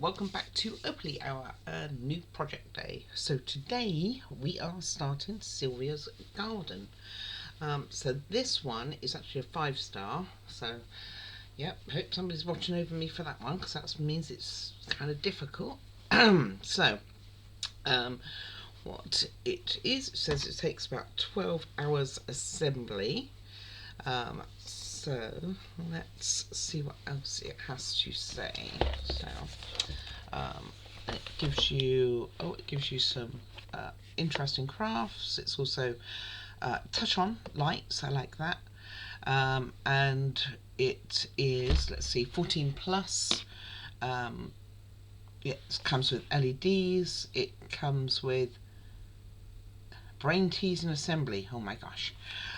welcome back to Hopefully our new project day. So today we are starting Sylvia's garden. So this one is actually a 5-star. So yep, hope somebody's watching over me for that one, because that means it's kind of difficult. What it is, it says it takes about 12 hours assembly. So let's see what else it has to say. So it gives you some interesting crafts. It's also touch on lights. I like that. And it is, let's see, 14 plus. It comes with LEDs. It comes with brain teas and assembly. Oh my gosh.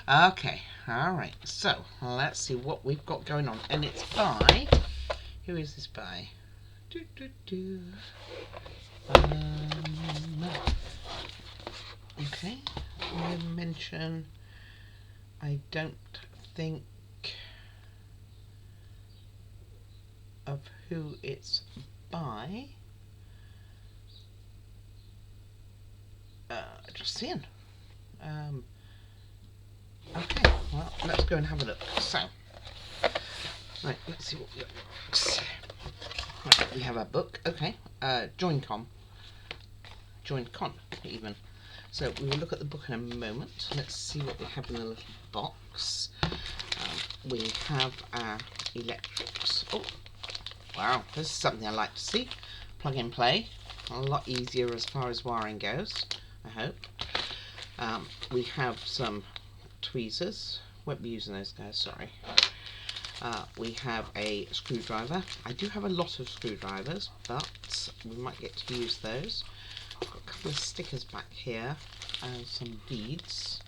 Okay, alright, so let's see what we've got going on. And it's by, who is this by? Okay, no mention. I don't think of who it's by. Just seeing. Okay, well, let's go and have a look. So, right, let's see what we got. Right, we have a book. Okay, Joincon even. So we will look at the book in a moment. Let's see what we have in the little box. We have our electrics. Oh, wow, this is something I like to see. Plug and play. A lot easier as far as wiring goes, I hope. We have some tweezers. Won't be using those guys, sorry. We have a screwdriver. I do have a lot of screwdrivers, but we might get to use those. I've got a couple of stickers back here and some beads.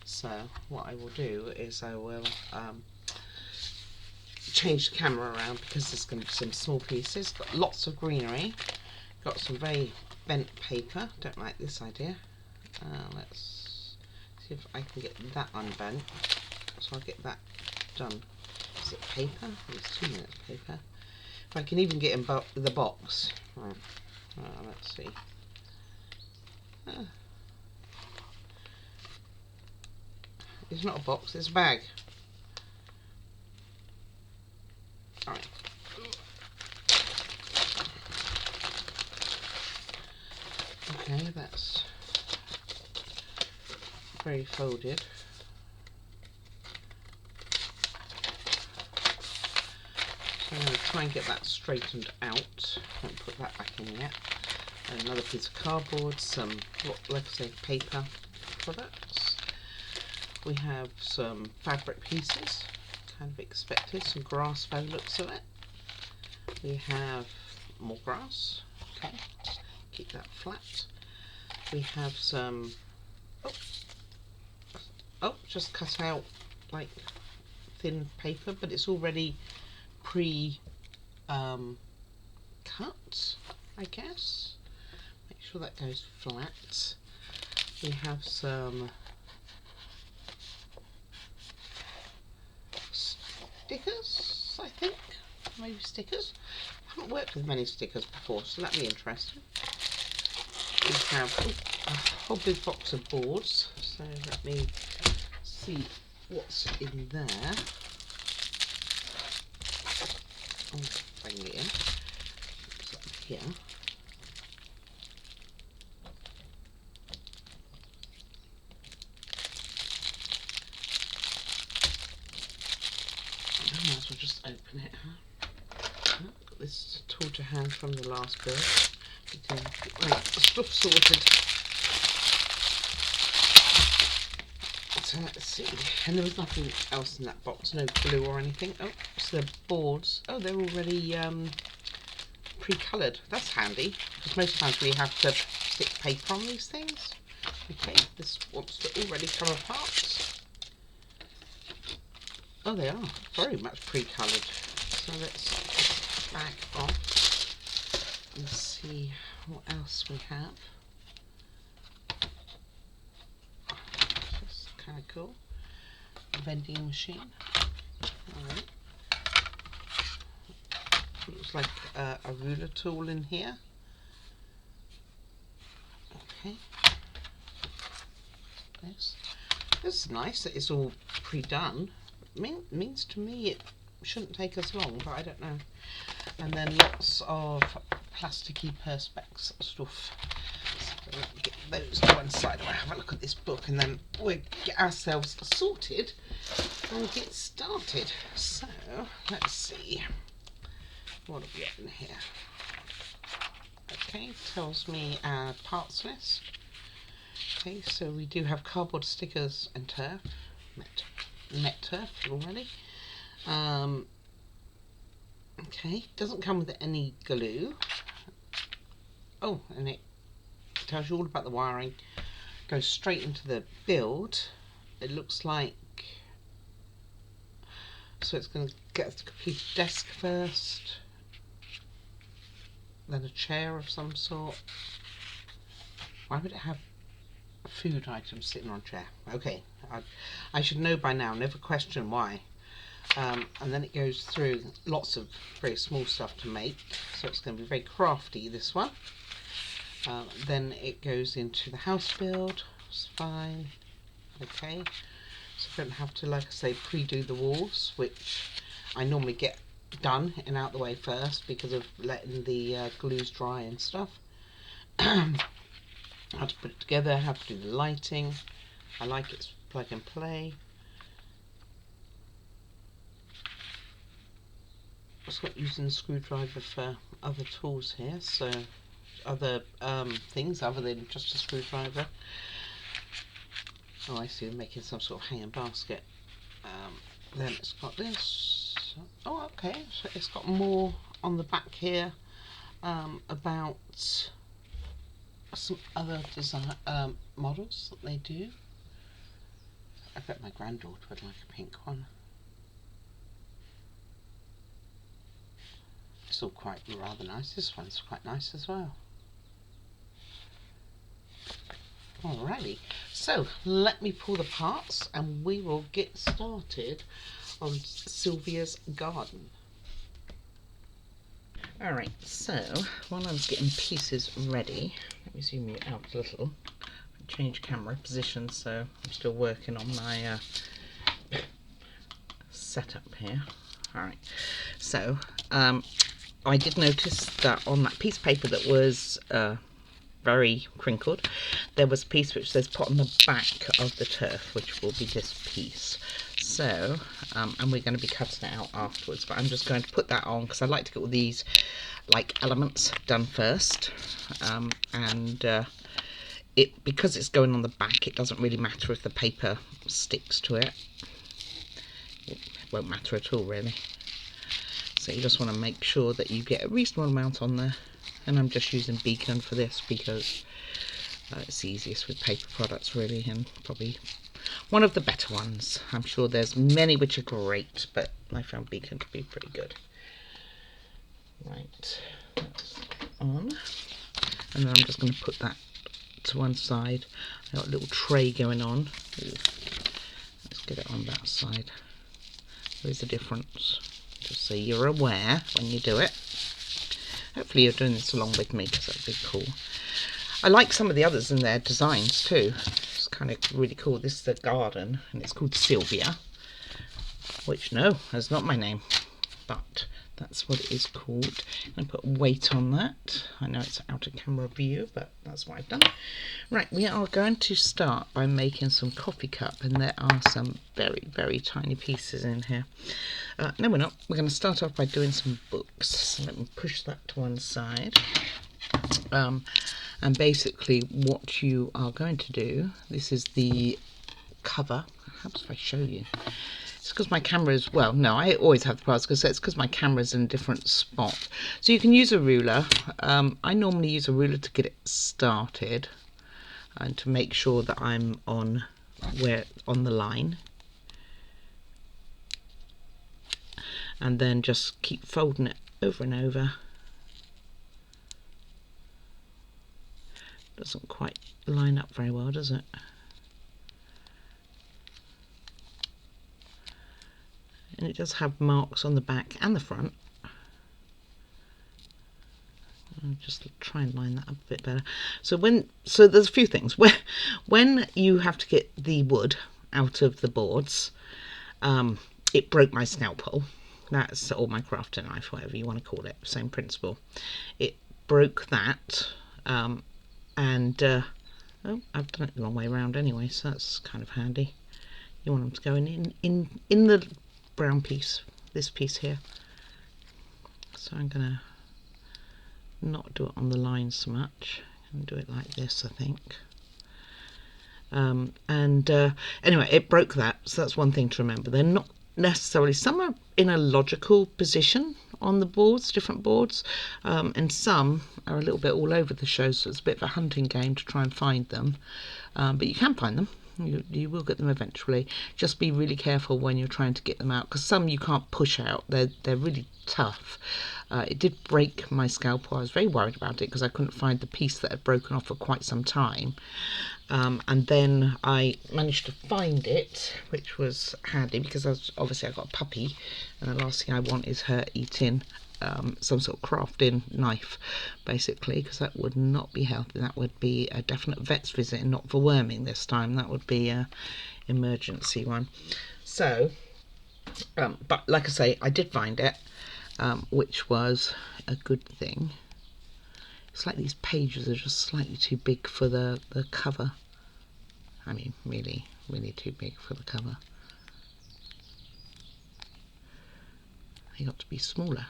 So what I will do is I will change the camera around, because there's going to be some small pieces. Got lots of greenery. Got some very bent paper. Don't like this idea. Let's see if I can get that unbent. So I'll get that done. Is it paper? It's 2 minutes paper. If I can even get in the box. Let's see. It's not a box, it's a bag. Alright. Okay, that's very folded. So I'm going to try and get that straightened out. Don't put that back in yet. Another piece of cardboard, some, like I say, paper products. We have some fabric pieces, kind of expected, some grass by the looks of it. We have more grass, okay, keep that flat. We have some, just cut out like thin paper, but it's already cut, I guess. Make sure that goes flat. We have some stickers, I think, maybe stickers. I haven't worked with many stickers before, so that'll be interesting. We have a whole big box of boards, so let me see what's in there. Oh, bring it in. It's up here. I might as well just open it. Got this tool to hand from the last build. Right, the stuff sorted. So let's see. And there was nothing else in that box, no glue or anything. Oh, so the boards. Oh, they're already pre-coloured. That's handy, because most times we have to stick paper on these things. Okay, this wants to already come apart. Oh, they are very much pre-coloured. So let's get the bag off and see what else we have. That's kind of cool. A vending machine. Alright. Looks like a ruler tool in here. Okay. This is nice that it's all pre-done. Means to me it shouldn't take us long, but I don't know. And then lots of plasticky perspex stuff. So let me get those to one side. We'll have a look at this book and then we'll get ourselves sorted and get started. So let's see. What have we got in here? Okay, tells me our parts list. Okay, so we do have cardboard stickers and turf. Met turf already. Okay, doesn't come with any glue. Oh, and it tells you all about the wiring. Goes straight into the build. It looks like, so it's going to get the complete desk first, then a chair of some sort. Why would it have food items sitting on a chair? Okay, I should know by now, never question why. And then it goes through lots of very small stuff to make, so it's going to be very crafty, this one. Then it goes into the house build. It's fine. Okay, so I don't have to, like I say, pre-do the walls, which I normally get done and out the way first because of letting the glues dry and stuff. How to put it together, how to do the lighting. I like it's plug and play. It's got using the screwdriver for other tools here, so other things other than just a screwdriver. Oh, I see, I'm making some sort of hanging basket. Then it's got this. Oh, okay, so it's got more on the back here about some other design models that they do. I bet my granddaughter would like a pink one. It's all quite rather nice. This one's quite nice as well. Alrighty, so let me pull the parts and we will get started on Sylvia's garden. Alright, so while I was getting pieces ready, let me zoom you out a little, change camera position, so I'm still working on my setup here. Alright, so I did notice that on that piece of paper that was very crinkled, there was a piece which says put on the back of the turf, which will be this piece. So, and we're going to be cutting it out afterwards, but I'm just going to put that on because I like to get all these like elements done first. Because it's going on the back, it doesn't really matter if the paper sticks to it. It won't matter at all, really. So you just want to make sure that you get a reasonable amount on there. And I'm just using Bookend for this because it's the easiest with paper products, really, and probably one of the better ones. I'm sure there's many which are great, but I found Bookend to be pretty good. Right, that's on. And then I'm just going to put that to one side. I've got a little tray going on. Ooh. Let's get it on that side. There's a difference, just so you're aware when you do it. Hopefully you're doing this along with me because that would be cool. I like some of the others in their designs too. It's kind of really cool. This is the garden and it's called Sylvia, which no, that's not my name, but that's what it is called. I'm going to put weight on that. I know it's out of camera view, but that's what I've done. Right, we are going to start by making some coffee cup, and there are some very, very tiny pieces in here. No, we're not. We're going to start off by doing some books. So let me push that to one side. And basically what you are going to do, this is the cover. Perhaps if I show you. It's because my camera is, well, no, I always have the parts because it's because my camera is in a different spot. So you can use a ruler. I normally use a ruler to get it started and to make sure that I'm on the line. And then just keep folding it over and over. Doesn't quite line up very well, does it? And it does have marks on the back and the front. I'll just try and line that up a bit better. So there's a few things. When you have to get the wood out of the boards, it broke my scalpel. That's, or my crafting knife, whatever you want to call it, same principle. It broke that, oh, I've done it the wrong way around anyway, so that's kind of handy. You want them to go in the brown piece, this piece here. So I'm gonna not do it on the line so much and do it like this, I think. Anyway, it broke that, so that's one thing to remember. They're not necessarily, some are in a logical position on the boards, different boards, and some are a little bit all over the show, so it's a bit of a hunting game to try and find them, but you can find them. You will get them eventually. Just be really careful when you're trying to get them out, because some you can't push out. They're really tough. It did break my scalpel. I was very worried about it because I couldn't find the piece that had broken off for quite some time. And then I managed to find it, which was handy because obviously I got a puppy, and the last thing I want is her eating some sort of crafting knife, basically, because that would not be healthy. That would be a definite vet's visit, and not for worming this time. That would be a emergency one. So, but like I say, I did find it, which was a good thing. It's like these pages are just slightly too big for the cover. I mean, really, really too big for the cover. They got to be smaller.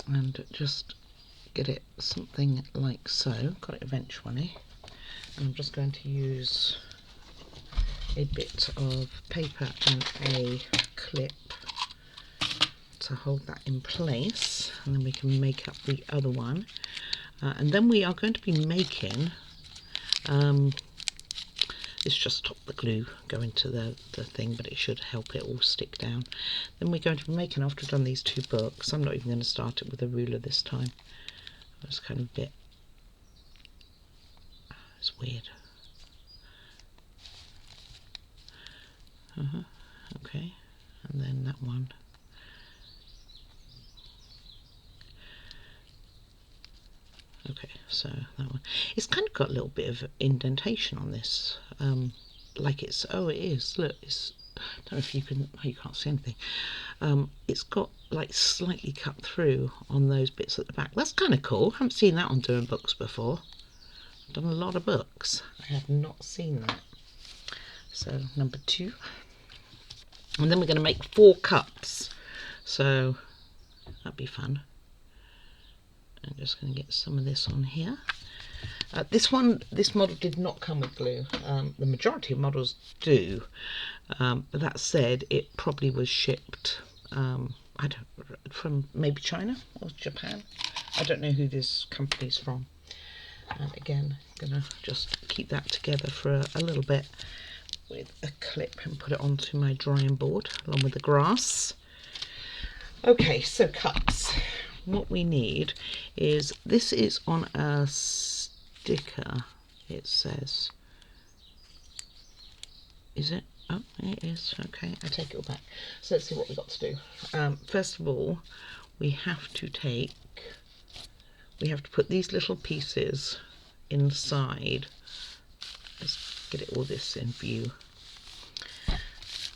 And just get it something like so. Got it eventually. And I'm just going to use a bit of paper and a clip to hold that in place, and then we can make up the other one. And then we are going to be making, it's just stop the glue going to the thing, but it should help it all stick down. Then we're going to be making, after I've done these two books, I'm not even going to start it with a ruler this time. It's kind of a bit, it's weird. Okay, and then that one. Okay, so that one. It's kind of got a little bit of indentation on this, like it's, oh, it is, look, it's, I don't know if you can, oh, you can't see anything. It's got like slightly cut through on those bits at the back. That's kind of cool. I haven't seen that on doing books before. I've done a lot of books. I have not seen that. So number 2. And then we're going to make 4 cups. So that'd be fun. I'm just going to get some of this on here. This model did not come with glue. The majority of models do. But that said, it probably was shipped, from maybe China or Japan. I don't know who this company's from. And again, I'm going to just keep that together for a little bit with a clip and put it onto my drying board along with the grass. Okay, so cups. What we need is, this is on a sticker, it says. Is it? Oh, it is. Okay, I take it all back. So let's see what we've got to do. First of all, we have to put these little pieces inside. Let's get it all this in view.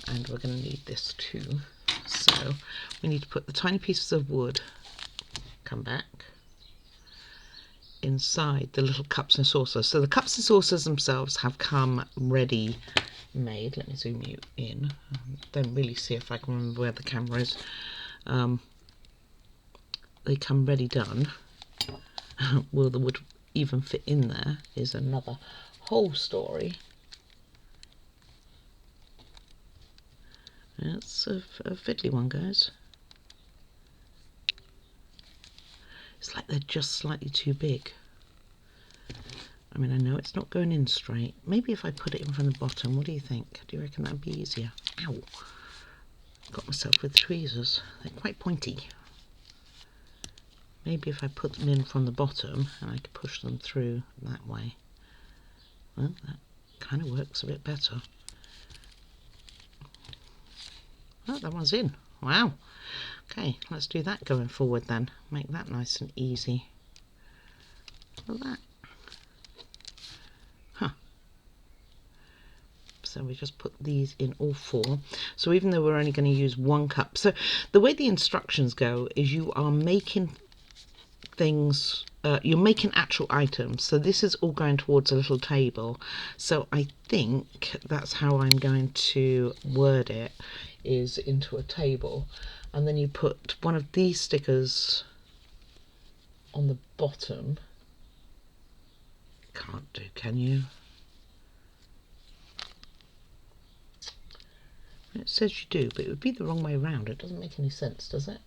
And we're going to need this too. So we need to put the tiny pieces of wood, come back, inside the little cups and saucers. So the cups and saucers themselves have come ready made. Let me zoom you in. Don't really see if I can remember where the camera is. They come ready done. Will the wood even fit in there is another whole story. It's a fiddly one, guys. It's like they're just slightly too big. I mean, I know it's not going in straight. Maybe if I put it in from the bottom, what do you think? Do you reckon that'd be easier? Ow! Got myself with tweezers. They're quite pointy. Maybe if I put them in from the bottom and I could push them through that way. Well, that kind of works a bit better. Oh, that one's in. Wow. Okay, let's do that going forward then. Make that nice and easy. Look at that. Huh. So we just put these in all 4. So even though we're only going to use 1 cup. So the way the instructions go is you are making things, you're making actual items. So this is all going towards a little table. So I think that's how I'm going to word it, is into a table. And then you put one of these stickers on the bottom. Can't do, can you? It says you do, but it would be the wrong way around. It doesn't make any sense, does it?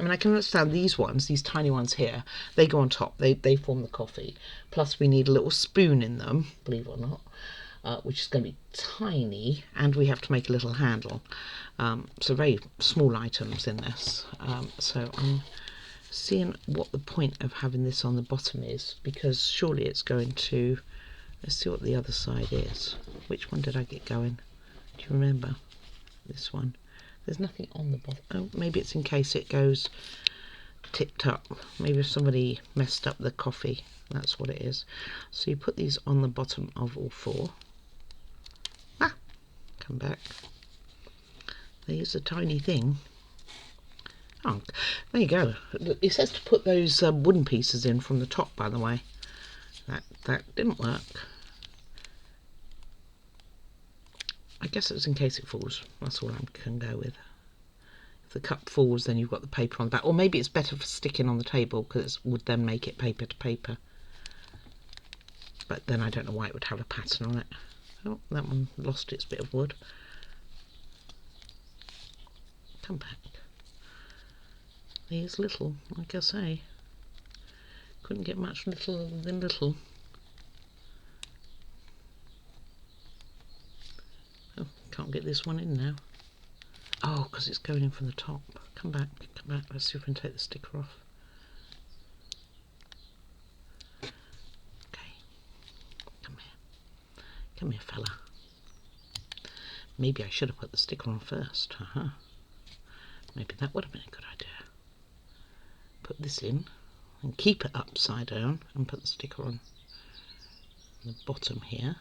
I mean, I can understand these ones, these tiny ones here, they go on top, they form the coffee. Plus we need a little spoon in them, believe it or not, which is going to be tiny, and we have to make a little handle. So very small items in this. So I'm seeing what the point of having this on the bottom is, because surely it's going to, let's see what the other side is. Which one did I get going? Do you remember? This one. There's nothing on the bottom. Oh, maybe it's in case it goes tipped up. Maybe if somebody messed up the coffee, that's what it is. So you put these on the bottom of all 4. Ah, come back. There's a tiny thing. Oh, there you go. It says to put those wooden pieces in from the top, by the way. That didn't work. I guess it's in case it falls. That's all I can go with. If the cup falls, then you've got the paper on the back. Or maybe it's better for sticking on the table, because it would then make it paper to paper. But then I don't know why it would have a pattern on it. Oh, that one lost its bit of wood. Come back. Here's little, like I say. Couldn't get much littler than little. Oh, can't get this one in now. Oh, because it's going in from the top. Come back, come back. Let's see if we can take the sticker off. Okay. Come here. Come here, fella. Maybe I should have put the sticker on first. Maybe that would have been a good idea. Put this in and keep it upside down and put the sticker on the bottom here.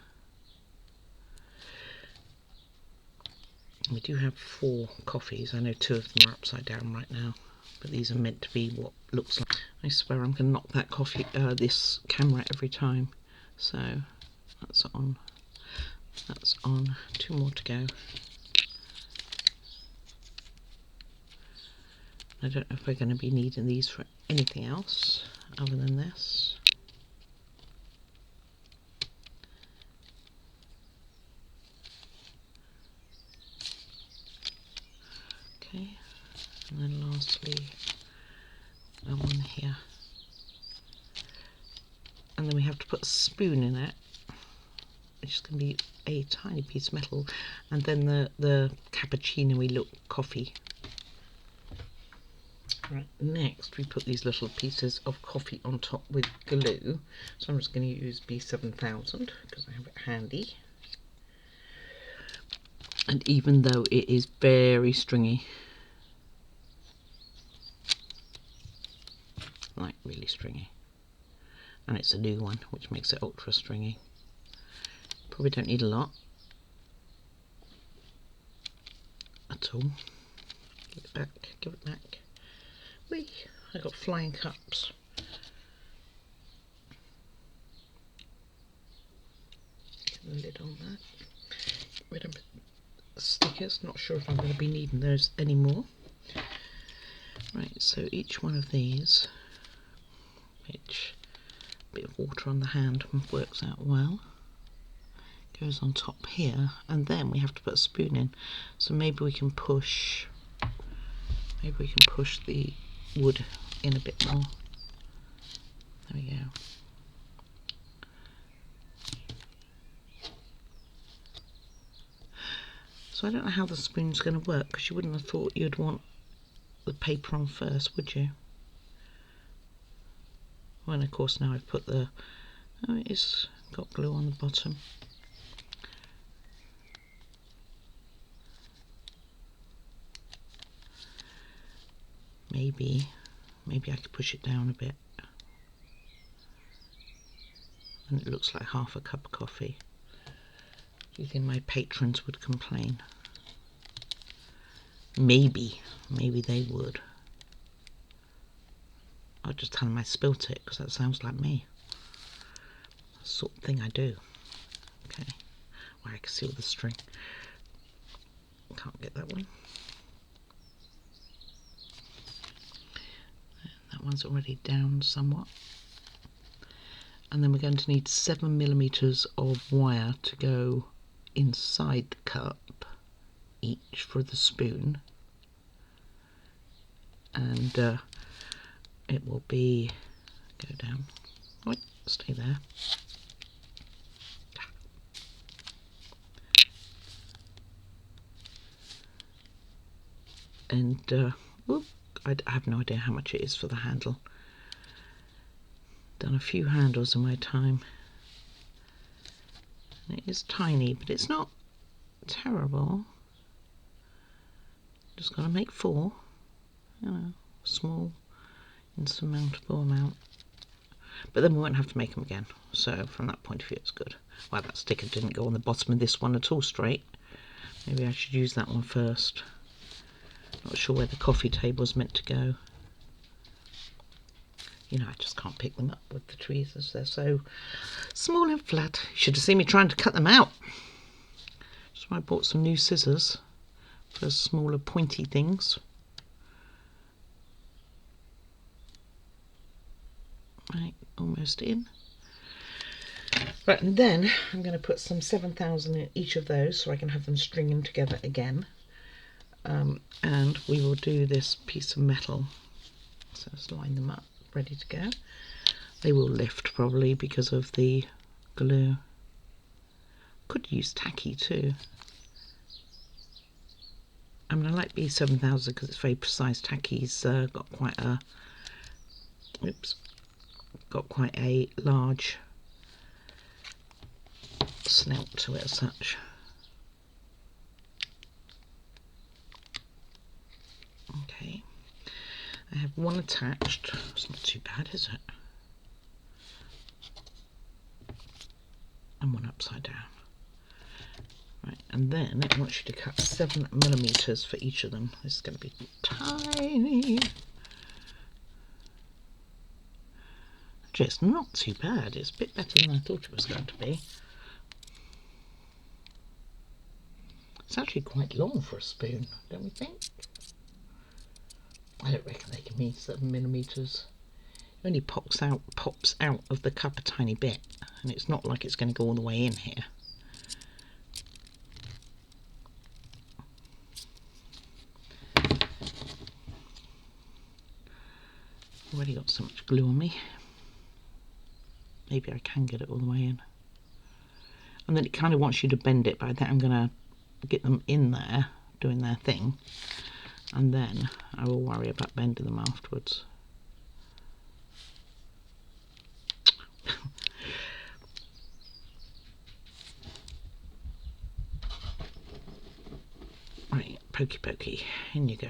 We do have 4 coffees. I know 2 of them are upside down right now, but these are meant to be what looks like. I swear I'm going to knock that this camera every time. So that's on. That's on. 2 more to go. I don't know if we're going to be needing these for anything else other than this. Okay, and then lastly, one here. And then we have to put a spoon in it, which is going to be a tiny piece of metal, and then the cappuccino-y look coffee. Right, next we put these little pieces of coffee on top with glue. So I'm just going to use B7000 because I have it handy. And even though it is very stringy, like really stringy, and it's a new one, which makes it ultra stringy. Probably don't need a lot at all. Give it back, give it back. Whee! I got flying cups. Get the lid on that. Get rid of stickers. Not sure if I'm going to be needing those anymore. Right, so each one of these, which a bit of water on the hand works out well, goes on top here, and then we have to put a spoon in. So maybe we can push the wood in a bit more. There we go. So I don't know how the spoon's going to work, because you wouldn't have thought you'd want the paper on first, would you? Well, and of course now I've put the, oh, it's got glue on the bottom. maybe I could push it down a bit. And it looks like half a cup of coffee. Do you think my patrons would complain? Maybe they would. I'll just tell them I spilt it, because that sounds like me. That's the sort of thing I do. Okay, where I can see all the string. Can't get that one. That one's already down somewhat. And then we're going to need 7mm of wire to go inside the cup, each for the spoon. And it will be, go down, right, stay there. And I have no idea how much it is for the handle. Done a few handles in my time. And it is tiny, but it's not terrible. Just got to make 4, you know, small, insurmountable amount. But then we won't have to make them again. So from that point of view, it's good. Well, that sticker didn't go on the bottom of this one at all straight. Maybe I should use that one first. Not sure where the coffee table is meant to go. You know, I just can't pick them up with the tweezers. They're so small and flat. You should have seen me trying to cut them out. So I bought some new scissors for smaller pointy things. Right, almost in. Right, and then I'm going to put some 7,000 in each of those so I can have them stringing together again. And we will do this piece of metal. So let's line them up, ready to go. They will lift probably because of the glue. Could use tacky too. I mean, I like B7000 because it's very precise. Tacky's got quite a, got quite a large snout to it as such. Okay, I have one attached. It's not too bad, is it? And one upside down. Right, and then it wants you to cut 7mm for each of them. This is going to be tiny. Actually, it's not too bad. It's a bit better than I thought it was going to be. It's actually quite long for a spoon, don't we think? I don't reckon they can be 7mm. It only pops out of the cup a tiny bit, and it's not like it's going to go all the way in here. Already got so much glue on me. Maybe I can get it all the way in. And then it kind of wants you to bend it, but I think I'm going to get them in there doing their thing, and then I will worry about bending them afterwards. Right, pokey pokey, in you go.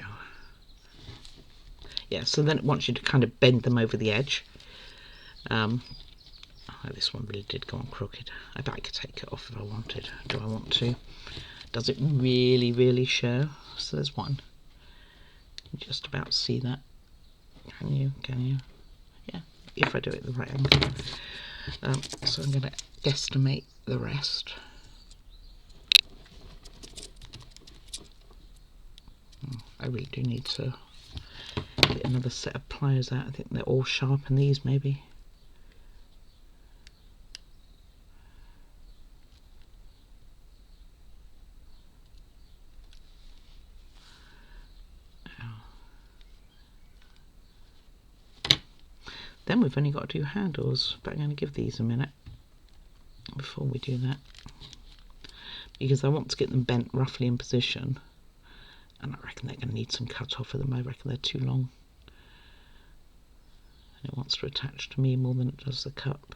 Yeah, so then it wants you to kind of bend them over the edge. Oh, this one really did go on crooked. I bet I could take it off if I wanted. Do I want to? Does it really, really show? So there's one. You can just about see that. Can you? Can you? Yeah, if I do it at the right angle. So I'm going to guesstimate the rest. I really do need to get another set of pliers out. I think they're all sharp in these, maybe. Then we've only got to do handles, but I'm going to give these a minute before we do that, because I want to get them bent roughly in position, and I reckon they're going to need some cut off of them. I reckon they're too long, and it wants to attach to me more than it does the cup.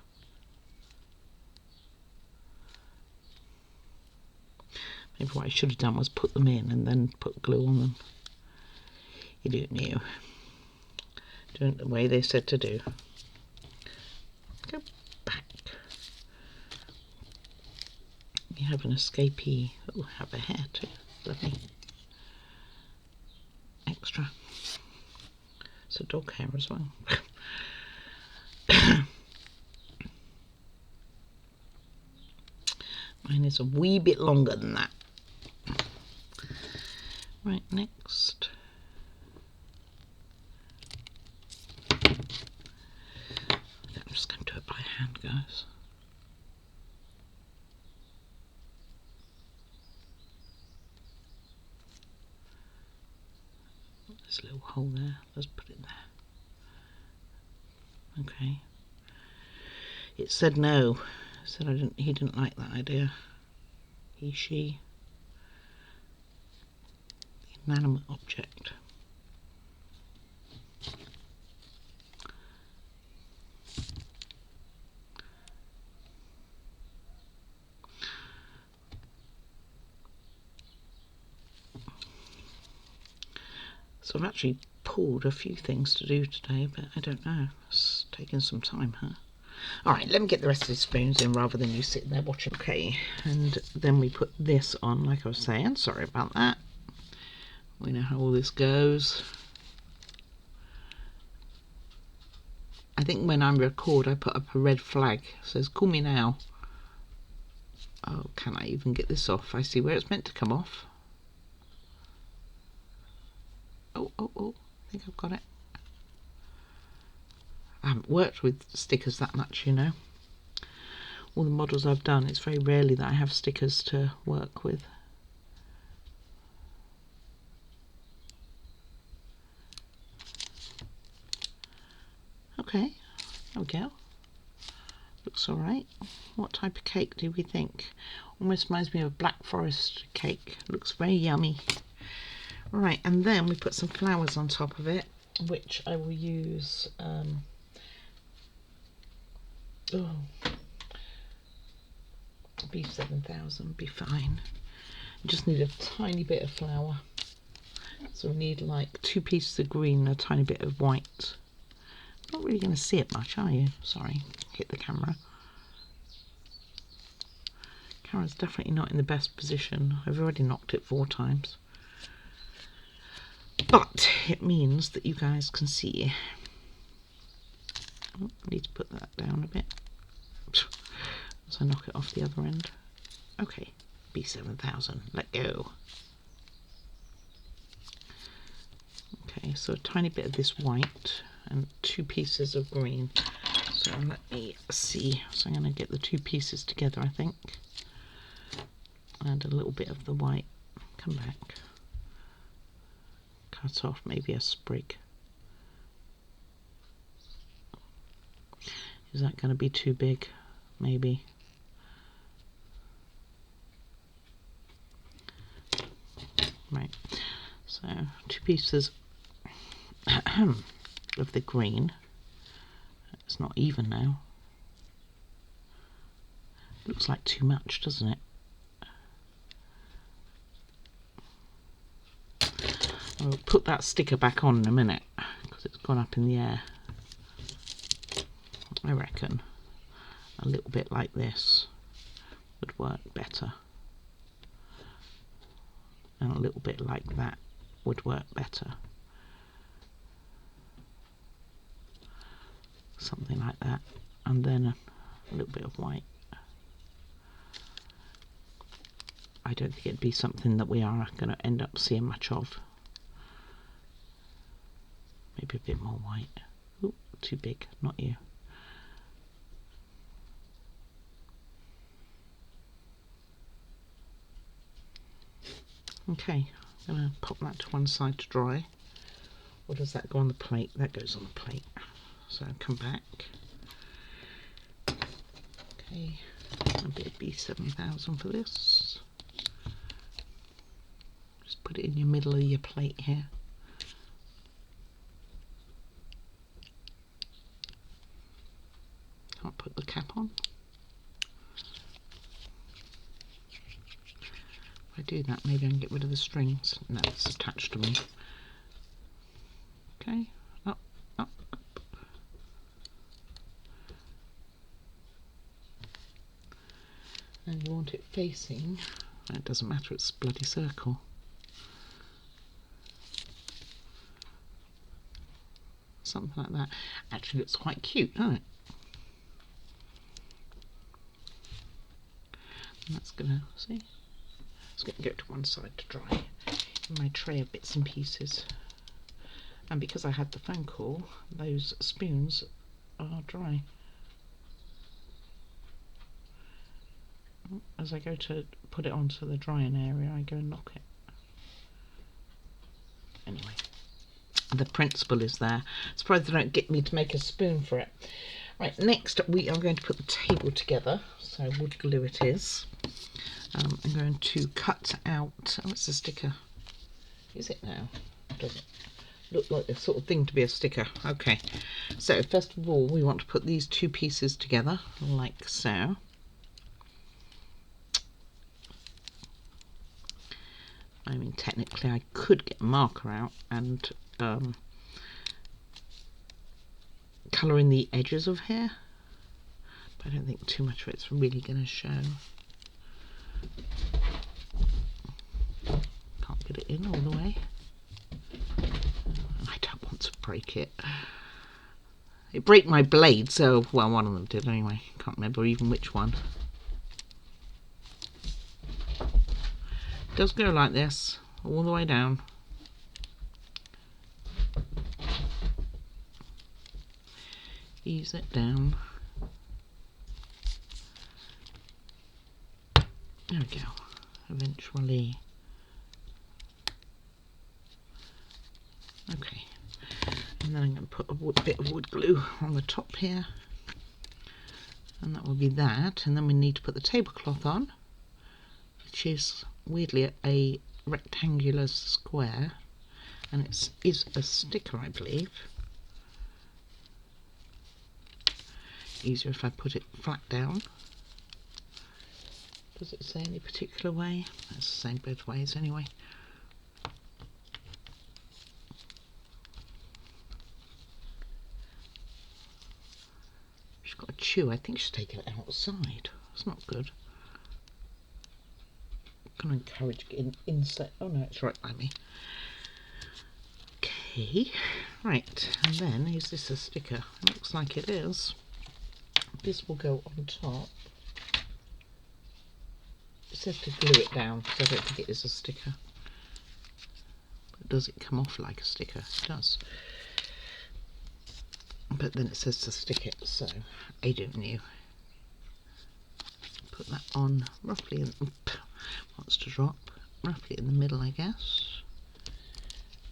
Maybe what I should have done was put them in and then put glue on them. You don't know. Doing it the way they said to do. Go back. You have an escapee. Oh, have a hair too. Lovely. Extra. It's a dog hair as well. Mine is a wee bit longer than that. Right, next. I'm just going to do it by hand, guys. There's a little hole there. Let's put it there. Okay. It said no. It said he didn't like that idea. He, she. Inanimate object. So I've actually pulled a few things to do today, but I don't know. It's taking some time, huh? Alright, let me get the rest of the spoons in rather than you sitting there watching. Okay, and then we put this on, like I was saying. Sorry about that. We know how all this goes. I think when I record, I put up a red flag. It says, call me now. Oh, can I even get this off? I see where it's meant to come off. Oh, I think I've got it. I haven't worked with stickers that much, you know. All the models I've done, it's very rarely that I have stickers to work with. Okay, there we go. Looks alright. What type of cake do we think? Almost reminds me of a Black Forest cake. Looks very yummy. Right, and then we put some flowers on top of it, which I will use B7000, be fine. You just need a tiny bit of flour. So we need like 2 pieces of green and a tiny bit of white. Not really going to see it much, are you? Sorry, hit the camera. Camera's definitely not in the best position. I've already knocked it 4 times. But it means that you guys can see. Oh, I need to put that down a bit. So I knock it off the other end. Okay, B7000, let go. Okay, so a tiny bit of this white and 2 pieces of green. So let me see. So I'm going to get the 2 pieces together, I think. And a little bit of the white. Come back. Cut off maybe a sprig. Is that going to be too big? Maybe. Right. So 2 pieces of the green. It's not even now. Looks like too much, doesn't it? I'll put that sticker back on in a minute because it's gone up in the air. I reckon a little bit like this would work better. And a little bit like that would work better. Something like that. And then a little bit of white. I don't think it'd be something that we are going to end up seeing much of. Maybe a bit more white. Ooh, too big, not you. Okay, I'm going to pop that to one side to dry. Or does that go on the plate? That goes on the plate. So come back. Okay, a bit of B7000 for this. Just put it in your middle of your plate here. Can't put the cap on. If I do that, maybe I can get rid of the strings. No, it's attached to me. Okay, up, it facing. It doesn't matter, it's a bloody circle. Something like that. Actually looks quite cute, doesn't it? And that's gonna, see? It's gonna go to one side to dry in my tray of bits and pieces. And because I had the phone call, those spoons are dry. As I go to put it onto the drying area, I go and knock it. Anyway, the principle is there. Surprised they don't get me to make a spoon for it. Right, next we are going to put the table together. So wood glue it is. I'm going to cut out, oh, it's a sticker. Is it now? Does it look like the sort of thing to be a sticker? Okay, so first of all we want to put these two pieces together like so. I mean, technically I could get a marker out and colour in the edges of here, but I don't think too much of it's really going to show. Can't get it in all the way. I don't want to break it. It broke my blade, so, well, one of them did anyway. Can't remember even which one. It does go like this, all the way down. Ease it down. There we go. Eventually. Okay. And then I'm going to put a bit of wood glue on the top here. And that will be that. And then we need to put the tablecloth on, which is weirdly a rectangular square. And it is a sticker, I believe. Easier if I put it flat down. Does it say any particular way? It's the same both ways anyway. She's got a chew. I think she's taken it outside. It's not good. I'm going to encourage getting inside. Oh no, it's right by me. Okay, right. And then, is this a sticker? Looks like it is. This will go on top. It says to glue it down, so I don't think it is a sticker. But does it come off like a sticker? It does. But then it says to stick it, so I don't know. Put that on roughly in, wants to drop, roughly in the middle, I guess.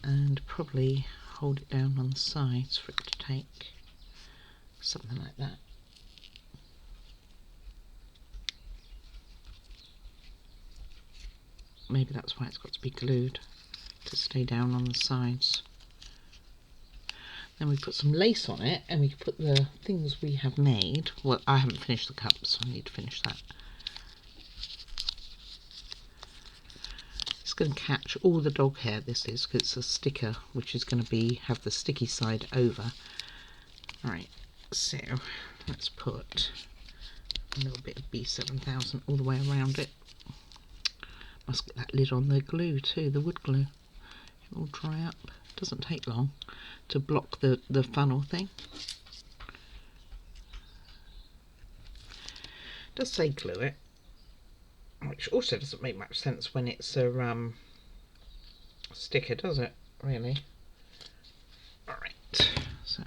And probably hold it down on the sides for it to take. Something like that. Maybe that's why it's got to be glued, to stay down on the sides. Then we put some lace on it, and we can put the things we have made. Well, I haven't finished the cups, so I need to finish that. It's going to catch all the dog hair, this is, because it's a sticker, which is going to have the sticky side over. Right, so let's put a little bit of B7000 all the way around it. Must get that lid on the glue too, the wood glue. It will dry up. It doesn't take long to block the funnel thing. It does say glue it, which also doesn't make much sense when it's a sticker, does it, really? Alright, so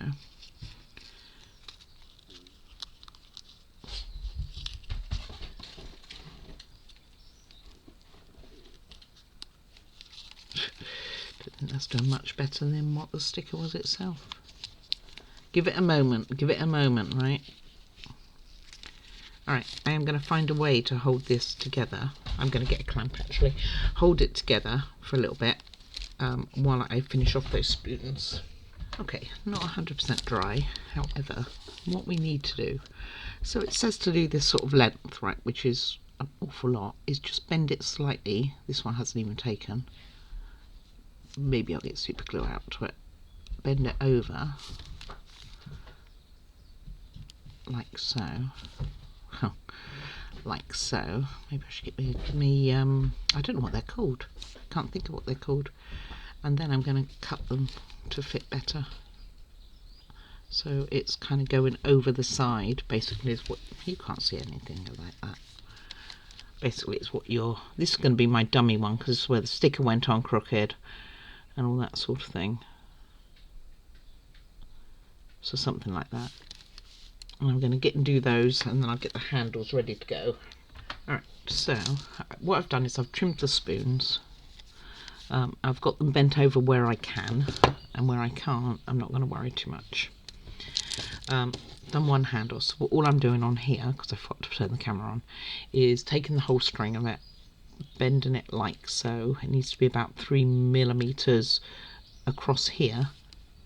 I think that's done much better than what the sticker was itself. Give it a moment, right? Alright, I am going to find a way to hold this together. I'm going to get a clamp actually. Hold it together for a little bit while I finish off those spoons. Okay, not 100% dry, however, what we need to do, so it says to do this sort of length, right, which is an awful lot, is just bend it slightly. This one hasn't even taken. Maybe I'll get super glue out to it. Bend it over like so. like so. Maybe I should get me I don't know what they're called. I can't think of what they're called. And then I'm going to cut them to fit better. So it's kind of going over the side. Basically, is what you can't see anything like that. Basically, it's what you're. This is going to be my dummy one because this is where the sticker went on crooked and all that sort of thing. So something like that. And I'm going to get and do those, and then I'll get the handles ready to go. Alright, so what I've done is I've trimmed the spoons. I've got them bent over where I can, and where I can't, I'm not going to worry too much. Done one handle, so all I'm doing on here, because I forgot to turn the camera on, is taking the whole string of it, bending it like so. It needs to be about 3mm across here,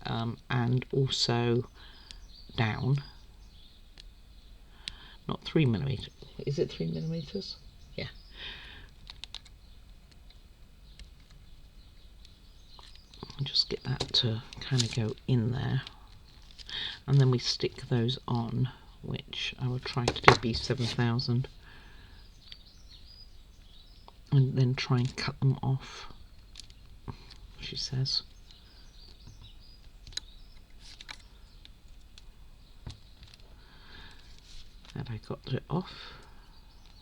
and also down. Not 3mm. Is it 3mm? Yeah. I'll just get that to kind of go in there. And then we stick those on, which I will try to do B7000. And then try and cut them off, she says. And I got it off,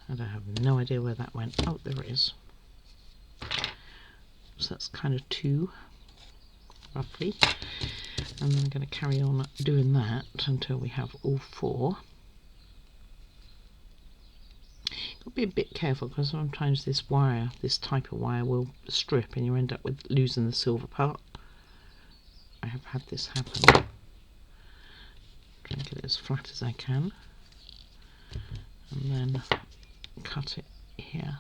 and I have no idea where that went. Oh, there it is. So that's kind of 2, roughly. And then I'm going to carry on doing that until we have all 4. You've got to be a bit careful because sometimes this wire, this type of wire, will strip and you end up with losing the silver part. I have had this happen. Try and get it as flat as I can. And then cut it here.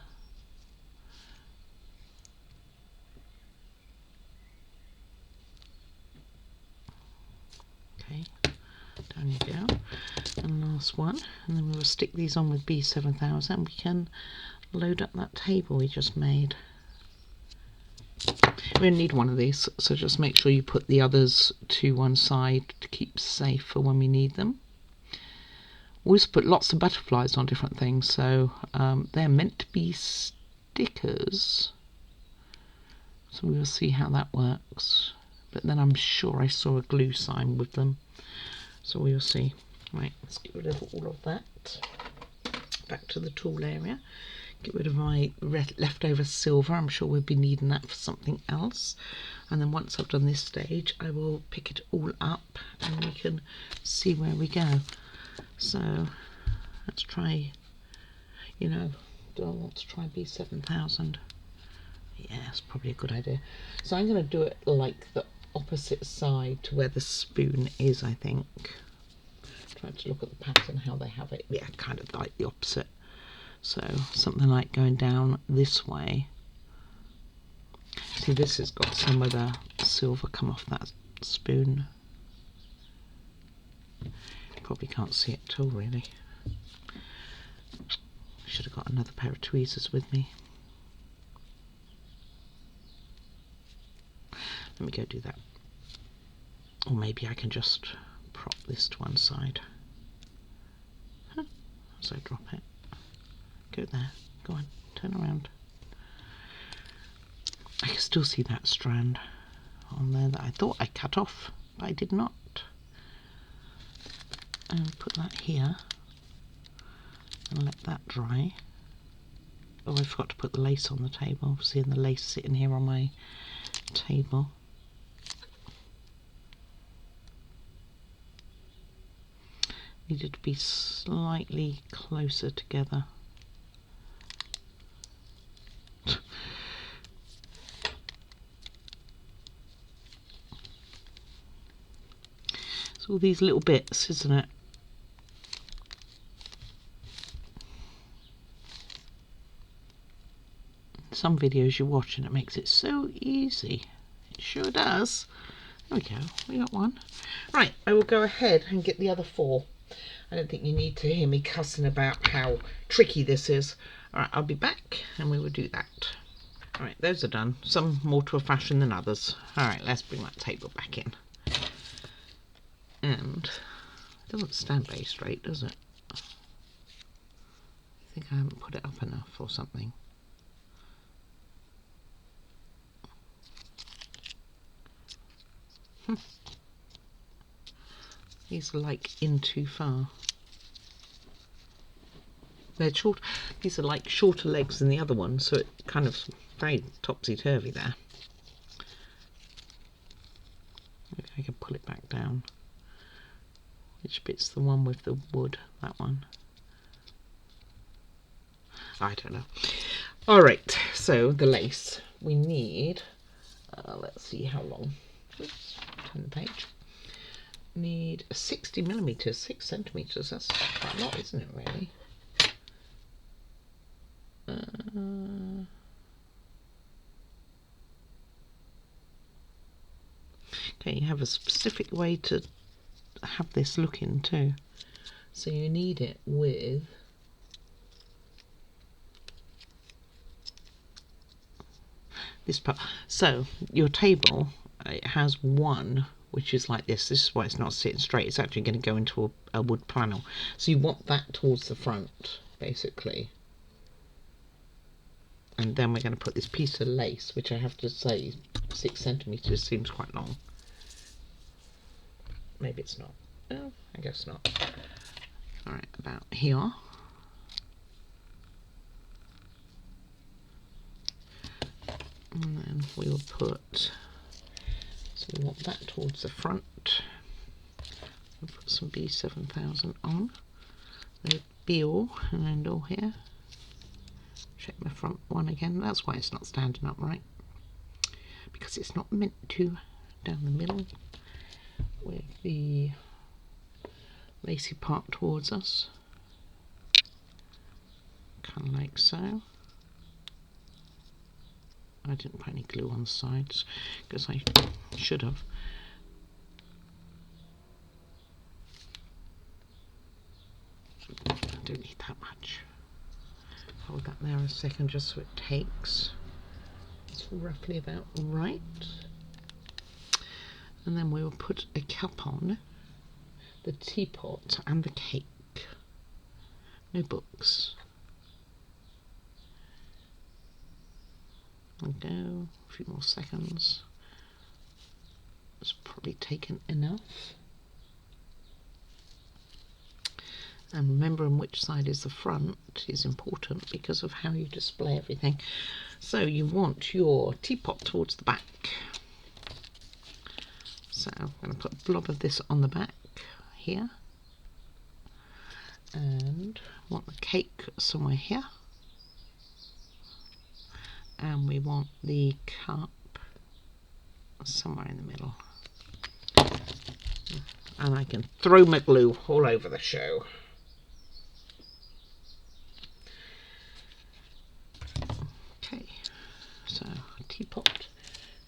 Okay, down you go. And last one, and then we will stick these on with B7000. We can load up that table we just made. We only need one of these, so just make sure you put the others to one side to keep safe for when we need them. We always put lots of butterflies on different things, so they're meant to be stickers. So we will see how that works. But then I'm sure I saw a glue sign with them, so we will see. Right, let's get rid of all of that. Back to the tool area. Get rid of my leftover silver. I'm sure we'll be needing that for something else. And then once I've done this stage, I will pick it all up and we can see where we go. So let's try, you know, do I want to try B7000? Yeah, that's probably a good idea. So I'm going to do it like the opposite side to where the spoon is, I think. Try to look at the pattern, how they have it. Yeah, kind of like the opposite. So something like going down this way. See, this has got some of the silver come off that spoon. Probably can't see it at all, really. Should have got another pair of tweezers with me. Let me go do that. Or maybe I can just prop this to one side. As I drop it. Go there. Go on. Turn around. I can still see that strand on there that I thought I cut off, but I did not. And put that here. And let that dry. Oh, I forgot to put the lace on the table. Seeing the lace sitting here on my table. Needed to be slightly closer together. It's all these little bits, isn't it? Some videos you watch and it makes it so easy. It sure does. There we go, we got one. Right, I will go ahead and get the other 4. I don't think you need to hear me cussing about how tricky this is. Alright, I'll be back and we will do that. Alright, those are done. Some more to a fashion than others. Alright, let's bring that table back in. And it doesn't stand very straight, does it? I think I haven't put it up enough or something. These are like in too far. They're short. These are like shorter legs than the other one, so it kind of very topsy-turvy there. Maybe I can pull it back down. Which bit's the one with the wood? That one. I don't know. All right, so the lace. We need, let's see how long. Oops, turn the page. Need 60 millimeters, 6 centimeters. That's quite a lot, isn't it, really? Okay, you have a specific way to have this looking too. So you need it with this part. So your table, it has one which is like this. This is why it's not sitting straight. It's actually going to go into a wood panel. So you want that towards the front, basically. And then we're going to put this piece of lace, which I have to say 6 centimeters seems quite long. Maybe it's not. Oh, I guess not. All right, about here. And then we will put, so we want that towards the front. We'll put some B7000 on. The be-all and end-all here. Check my front one again. That's why it's not standing up right. Because it's not meant to. Down the middle with the lacy part towards us. Kind of like so. I didn't put any glue on the sides because I should have. I don't need that much. Hold that there a second just so it takes. It's roughly about right. And then we will put a cap on the teapot and the cake. No books. There we go. A few more seconds. It's probably taken enough. And remembering which side is the front is important because of how you display everything. So you want your teapot towards the back. So I'm going to put a blob of this on the back here. And want the cake somewhere here. And we want the cup somewhere in the middle. And I can throw my glue all over the show. Okay, so teapot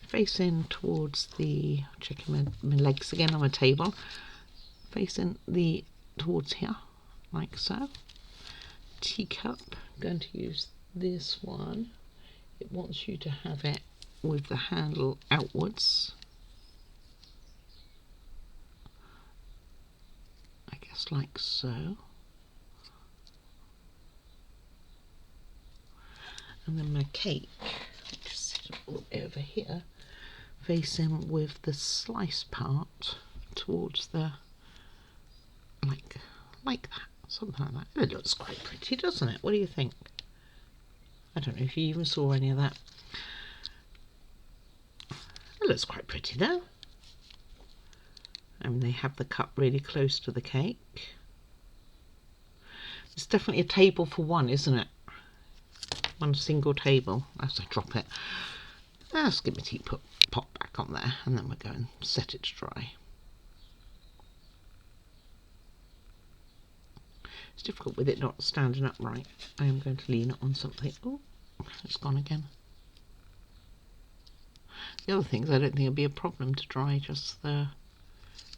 facing towards the, checking my legs again on my table, facing towards here, like so. Teacup, I'm going to use this one. It wants you to have it with the handle outwards. I guess like so. And then my cake, just set it all over here, facing with the slice part towards the, like that, something like that. It looks quite pretty, doesn't it? What do you think? I don't know if you even saw any of that. It looks quite pretty though. And they have the cup really close to the cake. It's definitely a table for one, isn't it? One single table. As I drop it, let's get my teapot pot back on there, and then we'll go and set it to dry. It's difficult with it not standing upright. I am going to lean it on something. Oh, it's gone again. The other things I don't think it'll be a problem to dry, just the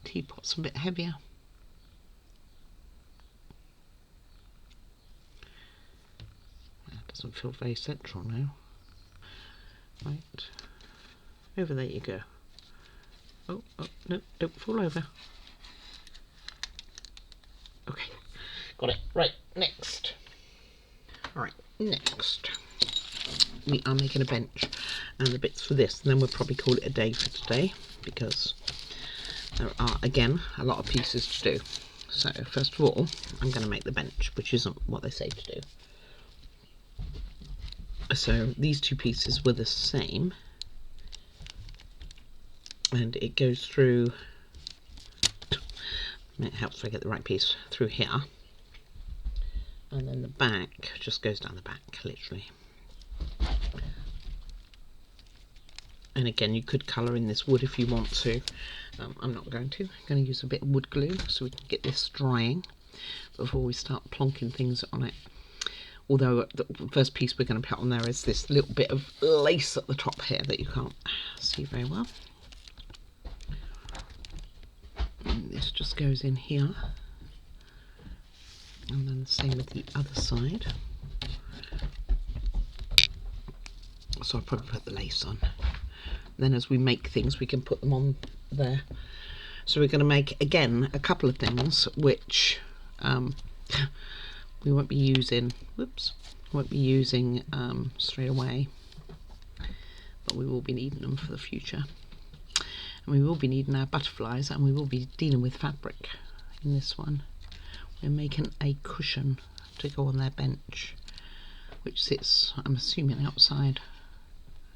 teapot's a bit heavier. That doesn't feel very central now. Right, over there you go. Oh, no, don't fall over. Okay, got it. Right, next. Alright, next we are making a bench and the bits for this, and then we'll probably call it a day for today because there are again a lot of pieces to do. So first of all I'm going to make the bench, which isn't what they say to do. So these two pieces were the same, and it goes through, it helps if I get the right piece, through here, and then the back just goes down the back literally. And again, you could colour in this wood if you want to. I'm not going to. I'm going to use a bit of wood glue so we can get this drying before we start plonking things on it. Although the first piece we're going to put on there is this little bit of lace at the top here that you can't see very well. And this just goes in here. And then the same with the other side. So I'll probably put the lace on. Then as we make things we can put them on there. So we're going to make again a couple of things which we won't be using, straight away, but we will be needing them for the future. And we will be needing our butterflies, and we will be dealing with fabric in this one. We're making a cushion to go on their bench, which sits, I'm assuming, outside.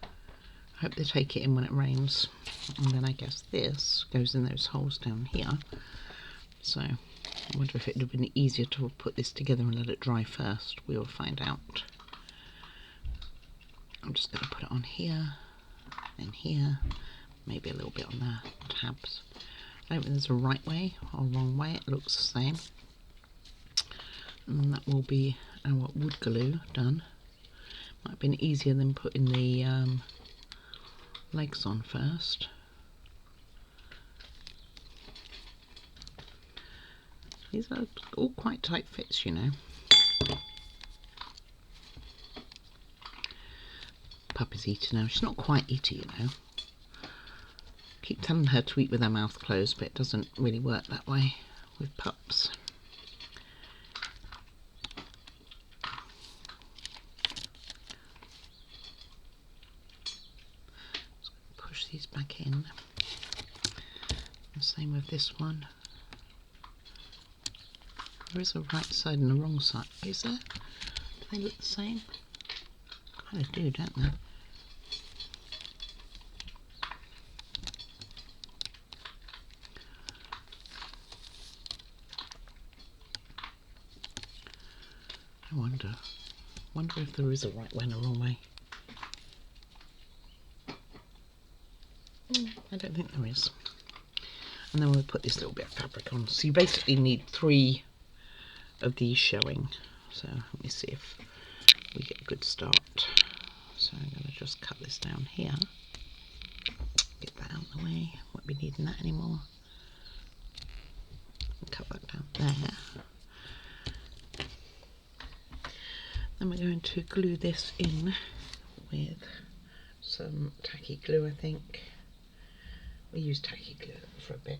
I hope they take it in when it rains. And then I guess this goes in those holes down here. So I wonder if it would have been easier to put this together and let it dry first. We will find out. I'm just going to put it on here, and here, maybe a little bit on the tabs. I don't think there's a right way or wrong way, it looks the same. And that will be our wood glue done. Might have been easier than putting the legs on first. These are all quite tight fits, you know. Puppy's eating now. She's not quite eating, you know. Keep telling her to eat with her mouth closed, but it doesn't really work that way with pups. Just push these back in. And same with this one. There is a right side and a wrong side. Is there? Do they look the same? Kind of do, don't they? I wonder if there is a right way and a wrong way. I don't think there is. And then we'll put this little bit of fabric on. So you basically need 3 of these showing. So let me see if we get a good start. So I'm going to just cut this down here. Get that out of the way. Won't be needing that anymore. Cut that down there. Then we're going to glue this in with some tacky glue, I think. We used tacky glue for a bit.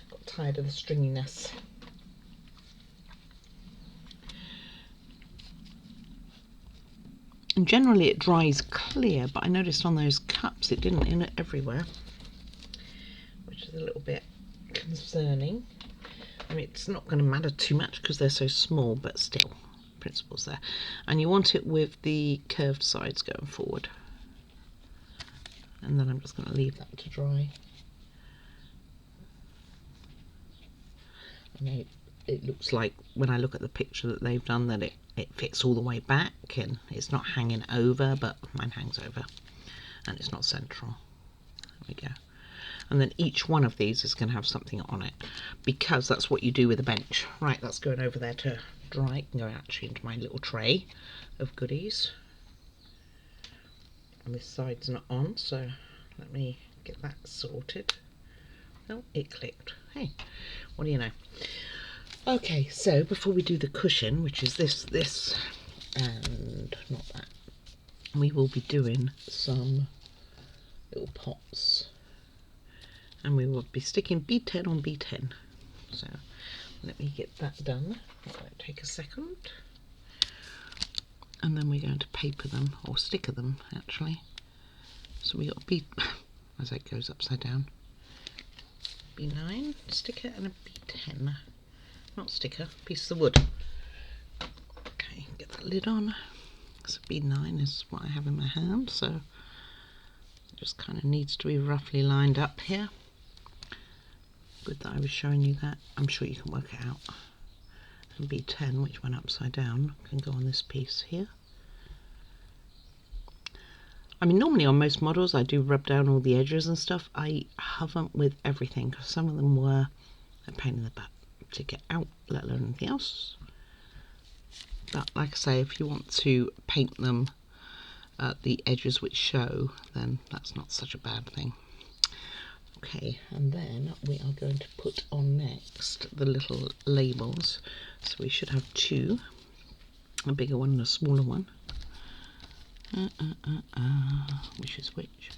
Got tired of the stringiness. And generally it dries clear, but I noticed on those cups it didn't in it everywhere, which is a little bit concerning. I mean, it's not going to matter too much because they're so small, but still, principle's there. And you want it with the curved sides going forward. And then I'm just going to leave that to dry. I know it looks like when I look at the picture that they've done that it fits all the way back and it's not hanging over, but mine hangs over and it's not central. There we go. And then each one of these is going to have something on it because that's what you do with a bench. Right, that's going over there to dry. It can go actually into my little tray of goodies. And this side's not on, so let me get that sorted. Oh, it clicked. Hey, what do you know? Okay, so before we do the cushion, which is this, and not that, we will be doing some little pots. And we will be sticking B10 on B10. So let me get that done. That won't take a second. and then we're going to paper them, or sticker them actually. So we got a B, as it goes upside down, B9 sticker and a B10, not sticker, piece of wood. Okay, get that lid on. So B9 is what I have in my hand, so it just kind of needs to be roughly lined up here. Good that I was showing you that. I'm sure you can work it out. And B10, which went upside down, can go on this piece here. I mean, normally on most models I do rub down all the edges and stuff. I haven't with everything, because some of them were a pain in the butt to get out, let alone anything else. But like I say, if you want to paint them at the edges which show, then that's not such a bad thing. Okay, and then we are going to put on next the little labels. So we should have two, a bigger one and a smaller one. Which is which?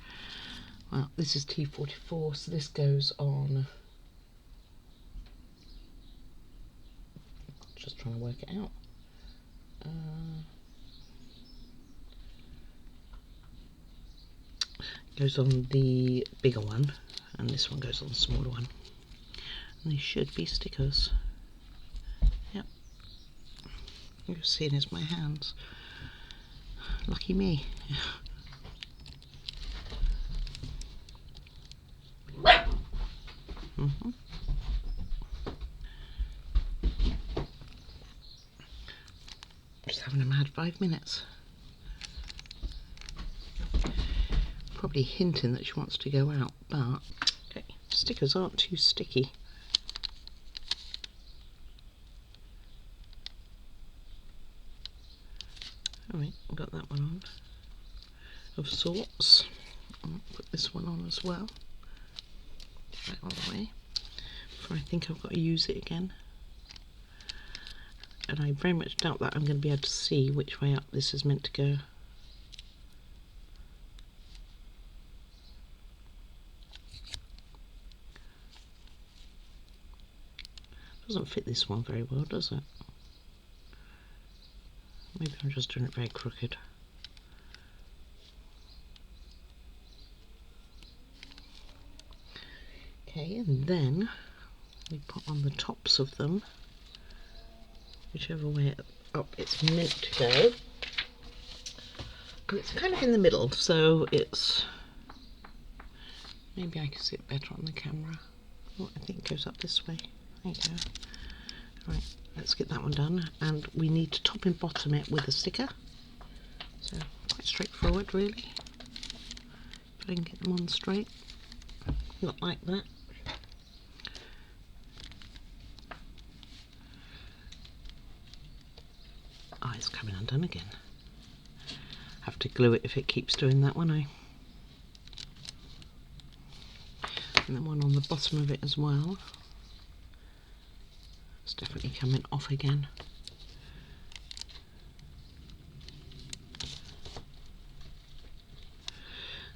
Well, this is T44, so this goes on. Just trying to work it out. Goes on the bigger one, and this one goes on the smaller one. And they should be stickers. Yep. You're seeing is my hands. Lucky me. Just having a mad 5 minutes. Probably hinting that she wants to go out, but okay, stickers aren't too sticky. Alright, I've got that one on, of sorts. I'll put this one on as well. Get that all the way, for I think I've got to use it again. And I very much doubt that I'm going to be able to see which way up this is meant to go. Doesn't fit this one very well, does it? Maybe I'm just doing it very crooked. Okay, and then we put on the tops of them, whichever way up it's meant to go. And it's kind of in the middle, so it's... Maybe I can see it better on the camera. Oh, I think it goes up this way. There you go. Right, let's get that one done, and we need to top and bottom it with a sticker. So quite straightforward, really. If I can get them on straight, not like that. Oh, it's coming undone again. Have to glue it if it keeps doing that, won't I? And then one on the bottom of it as well. It's definitely coming off again.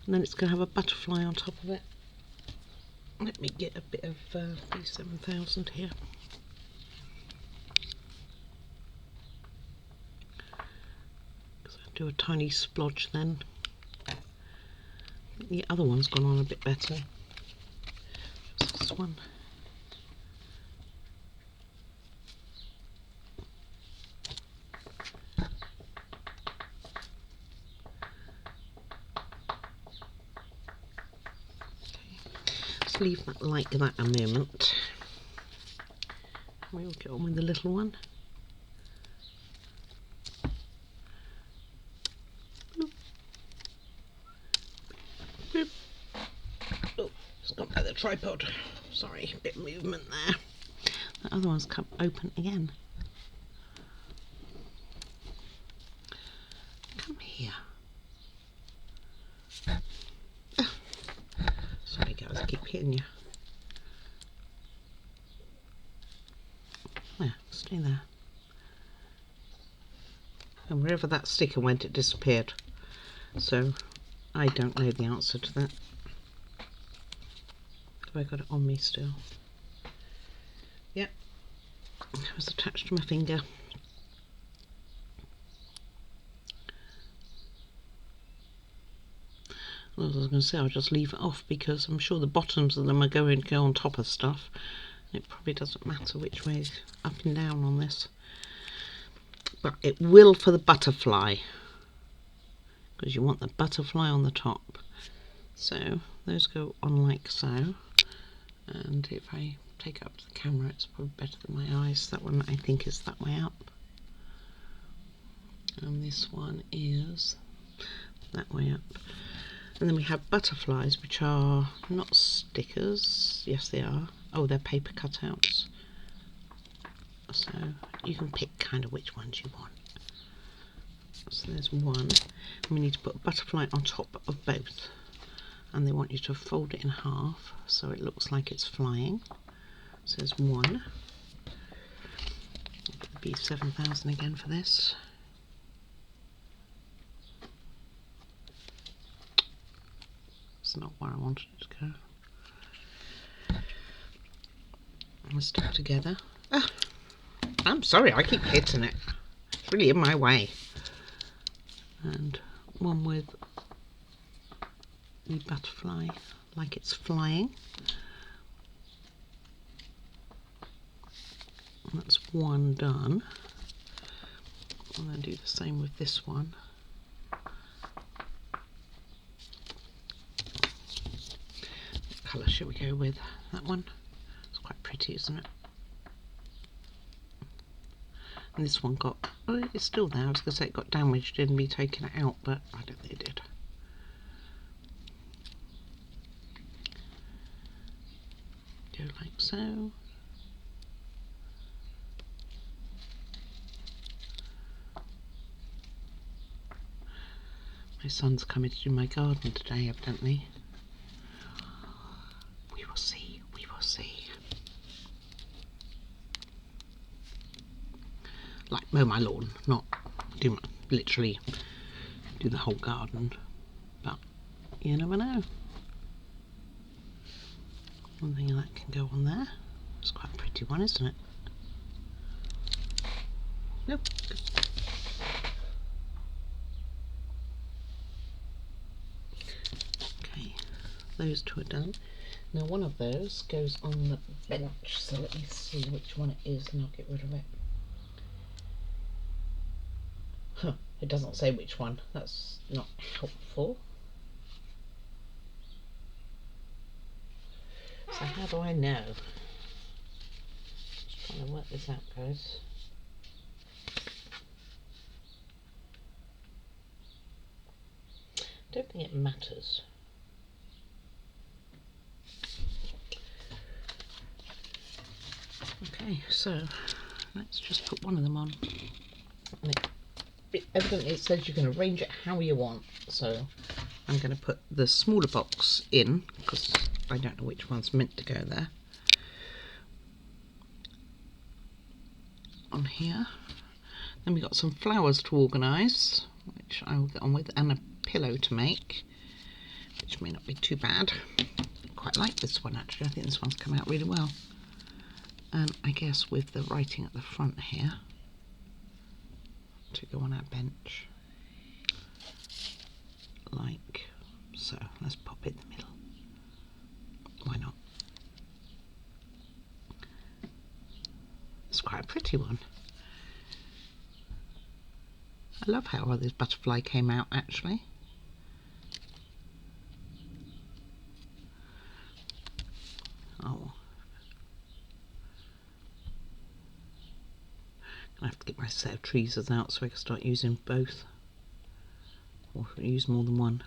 And then it's going to have a butterfly on top of it. Let me get a bit of B7000 here. Because I'll do a tiny splodge then. The other one's gone on a bit better. Just this one. Leave that like that a moment. We'll get on with the little one. Boop. Boop. Oh, it's gone by the tripod. Sorry, a bit of movement there. The other one's come open again. Come here. Sorry guys, I keep hitting you. There, stay there. And wherever that sticker went, it disappeared. So I don't know the answer to that. Have I got it on me still? Yep. It was attached to my finger. I was going to say I'll just leave it off because I'm sure the bottoms of them are going to go on top of stuff. It probably doesn't matter which way is up and down on this, but it will for the butterfly, because you want the butterfly on the top. So those go on like so, and if I take it up to the camera it's probably better than my eyes. That one I think is that way up, and this one is that way up. And then we have butterflies, which are not stickers. Yes, they are. Oh, they're paper cutouts. So you can pick kind of which ones you want. So there's one. And we need to put a butterfly on top of both. And they want you to fold it in half so it looks like it's flying. So there's one. B7000 again for this. It's not where I wanted it to go. Let's stick together. Ah, I'm sorry, I keep hitting it. It's really in my way. And one with the butterfly like it's flying. And that's one done. And then do the same with this one. What colour should we go with? That one? It's quite pretty, isn't it? And this one got, oh, it's still there. I was going to say it got damaged, didn't be taken it out, but I don't think it did. Go like so. My son's coming to do my garden today, evidently. We will see, we will see. Like mow my lawn, not do literally do the whole garden, but you never know. One thing that can go on there. It's quite a pretty one, isn't it? Nope. Okay, those two are done. Now one of those goes on the bench, so let me see which one it is and I'll get rid of it. Huh, it doesn't say which one. That's not helpful. So how do I know? Just trying to work this out, guys. I don't think it matters. Okay, so let's just put one of them on. And evidently it says you can arrange it how you want, so I'm going to put the smaller box in because I don't know which one's meant to go there. On here. Then we've got some flowers to organise, which I will get on with, and a pillow to make, which may not be too bad. I quite like this one actually. I think this one's come out really well. And I guess with the writing at the front here to go on our bench, like so. Let's pop it in the middle. Why not? It's quite a pretty one. I love how this butterfly came out actually. Oh, I have to get my set of tweezers out so I can start using both, or use more than one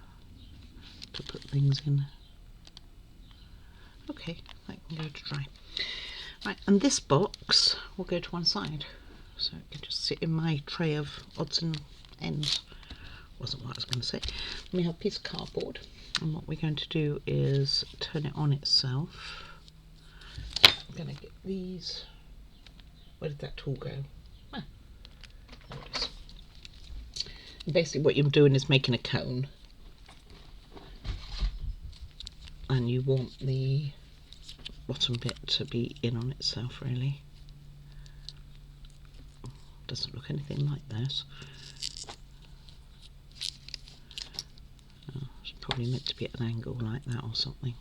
to put things in. Okay, that can go to dry. Right, and this box will go to one side, so it can just sit in my tray of odds and ends. Wasn't what I was going to say. We have a piece of cardboard, and what we're going to do is turn it on itself. I'm going to get these. Where did that tool go? Ah, there it is. Basically what you're doing is making a cone, and you want the bottom bit to be in on itself really. Doesn't look anything like this. It's probably probably meant to be at an angle like that or something.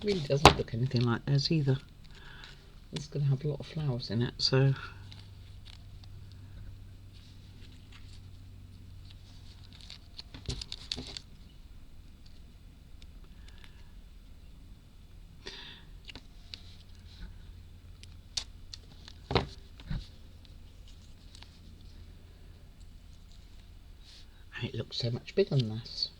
Really doesn't look anything like theirs either. It's going to have a lot of flowers in it, so it looks so much bigger than this.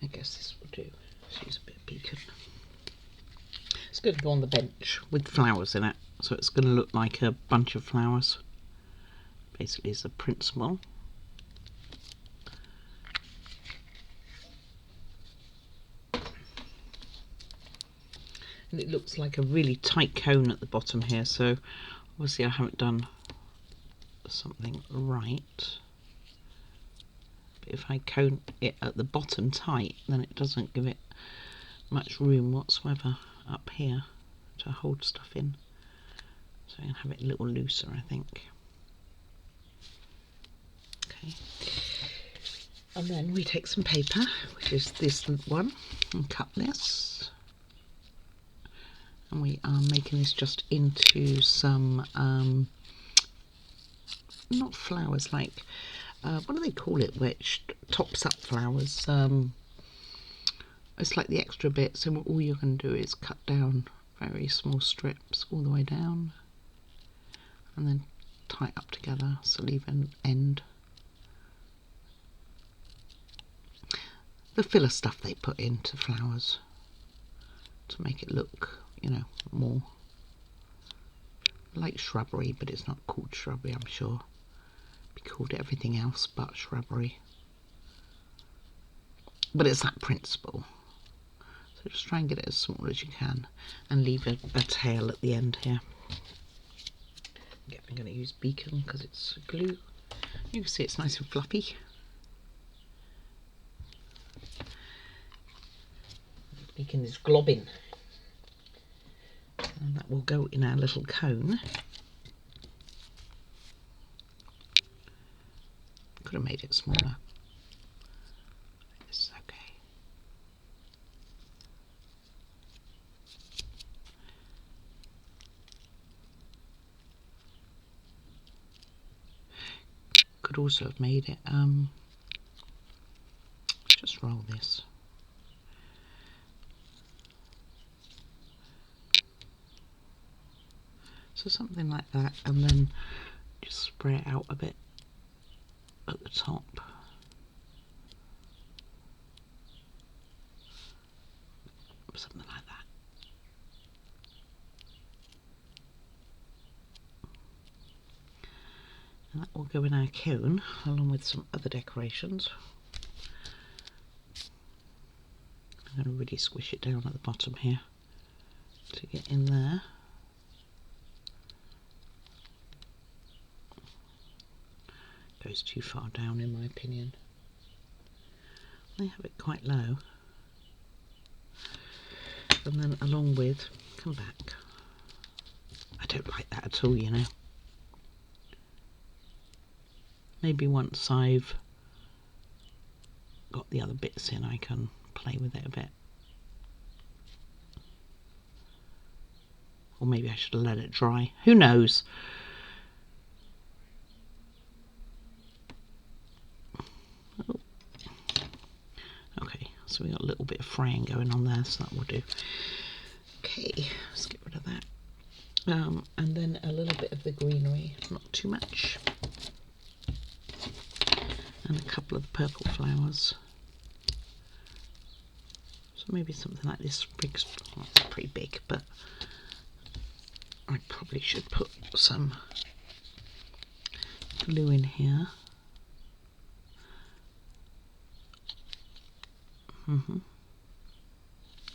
I guess this will do. Let's use a bit of beacon. It's going to go on the bench with flowers in it, so it's going to look like a bunch of flowers. Basically, is the principle. And it looks like a really tight cone at the bottom here, so obviously I haven't done something right. But if I cone it at the bottom tight, then it doesn't give it much room whatsoever up here to hold stuff in. So I'm going to have it a little looser, I think. Okay. And then we take some paper, which is this one, and cut this. And we are making this just into some, not flowers, like, what do they call it, which tops up flowers? It's like the extra bit, so all you're going to do is cut down very small strips all the way down, and then tie it up together, so leave an end. The filler stuff they put into flowers to make it look, you know, more like shrubbery, but it's not called shrubbery, I'm sure. It'd be called everything else but shrubbery. But it's that principle. So just try and get it as small as you can and leave a tail at the end here. Yeah, I'm going to use Beacon because it's glue. You can see it's nice and fluffy. Beacon is globbing. And that will go in our little cone. Could have made it smaller. This is okay. Could also have made it, just roll this. So something like that, and then just spray it out a bit at the top. Something like that. And that will go in our cone along with some other decorations. I'm going to really squish it down at the bottom here to get in there. Goes too far down in my opinion. I have it quite low. And then along with, come back. I don't like that at all, you know. Maybe once I've got the other bits in, I can play with it a bit. Or maybe I should have let it dry. Who knows? Oh. Okay, so we got a little bit of fraying going on there, so that will do. Okay, let's get rid of that. And then a little bit of the greenery, not too much. And a couple of the purple flowers. So maybe something like this. Well, it's pretty big, but I probably should put some glue in here. You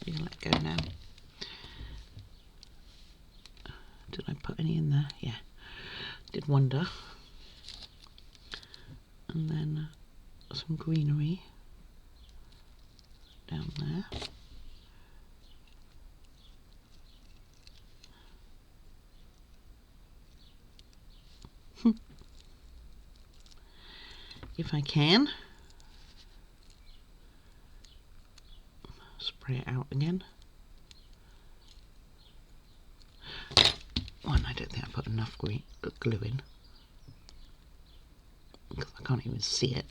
can let go now. Did I put any in there? Yeah. did wonder. And then some greenery down there. If I can, spray it out again. One, I don't think I put enough glue in because I can't even see it.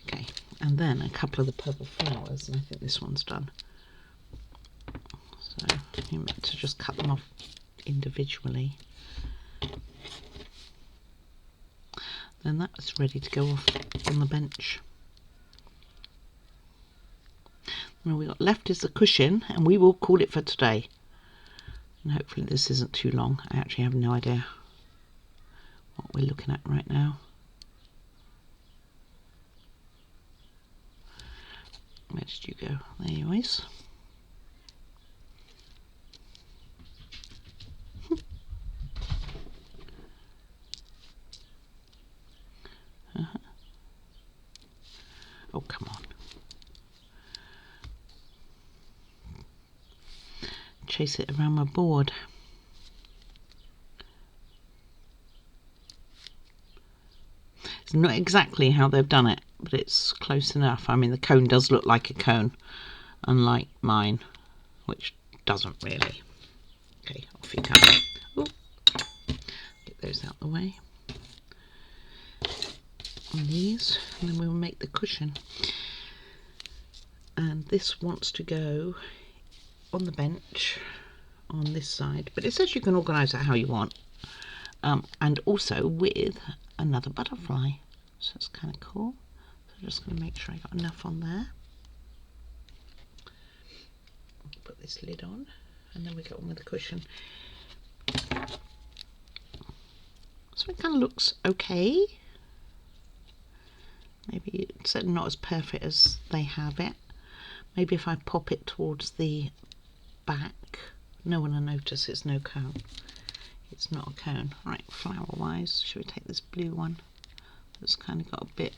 Okay, and then a couple of the purple flowers, and I think this one's done. So you're meant to just cut them off individually. Then that's ready to go off on the bench. And all we got left is the cushion, and we will call it for today. And hopefully this isn't too long. I actually have no idea what we're looking at right now. Where did you go? There you is. Oh, come on. Chase it around my board. It's not exactly how they've done it, but it's close enough. I mean, the cone does look like a cone, unlike mine, which doesn't really. Okay, off you come. Ooh. Get those out the way. And these, and then we'll make the cushion. And this wants to go on the bench on this side, but it says you can organise it how you want, and also with another butterfly, so it's kind of cool. So I'm just going to make sure I got enough on there. Put this lid on, and then we get on with the cushion. So it kind of looks okay. Maybe it's not as perfect as they have it. Maybe if I pop it towards the back, no one will notice it's no cone. It's not a cone. Right, flower wise, should we take this blue one? It's kind of got a bit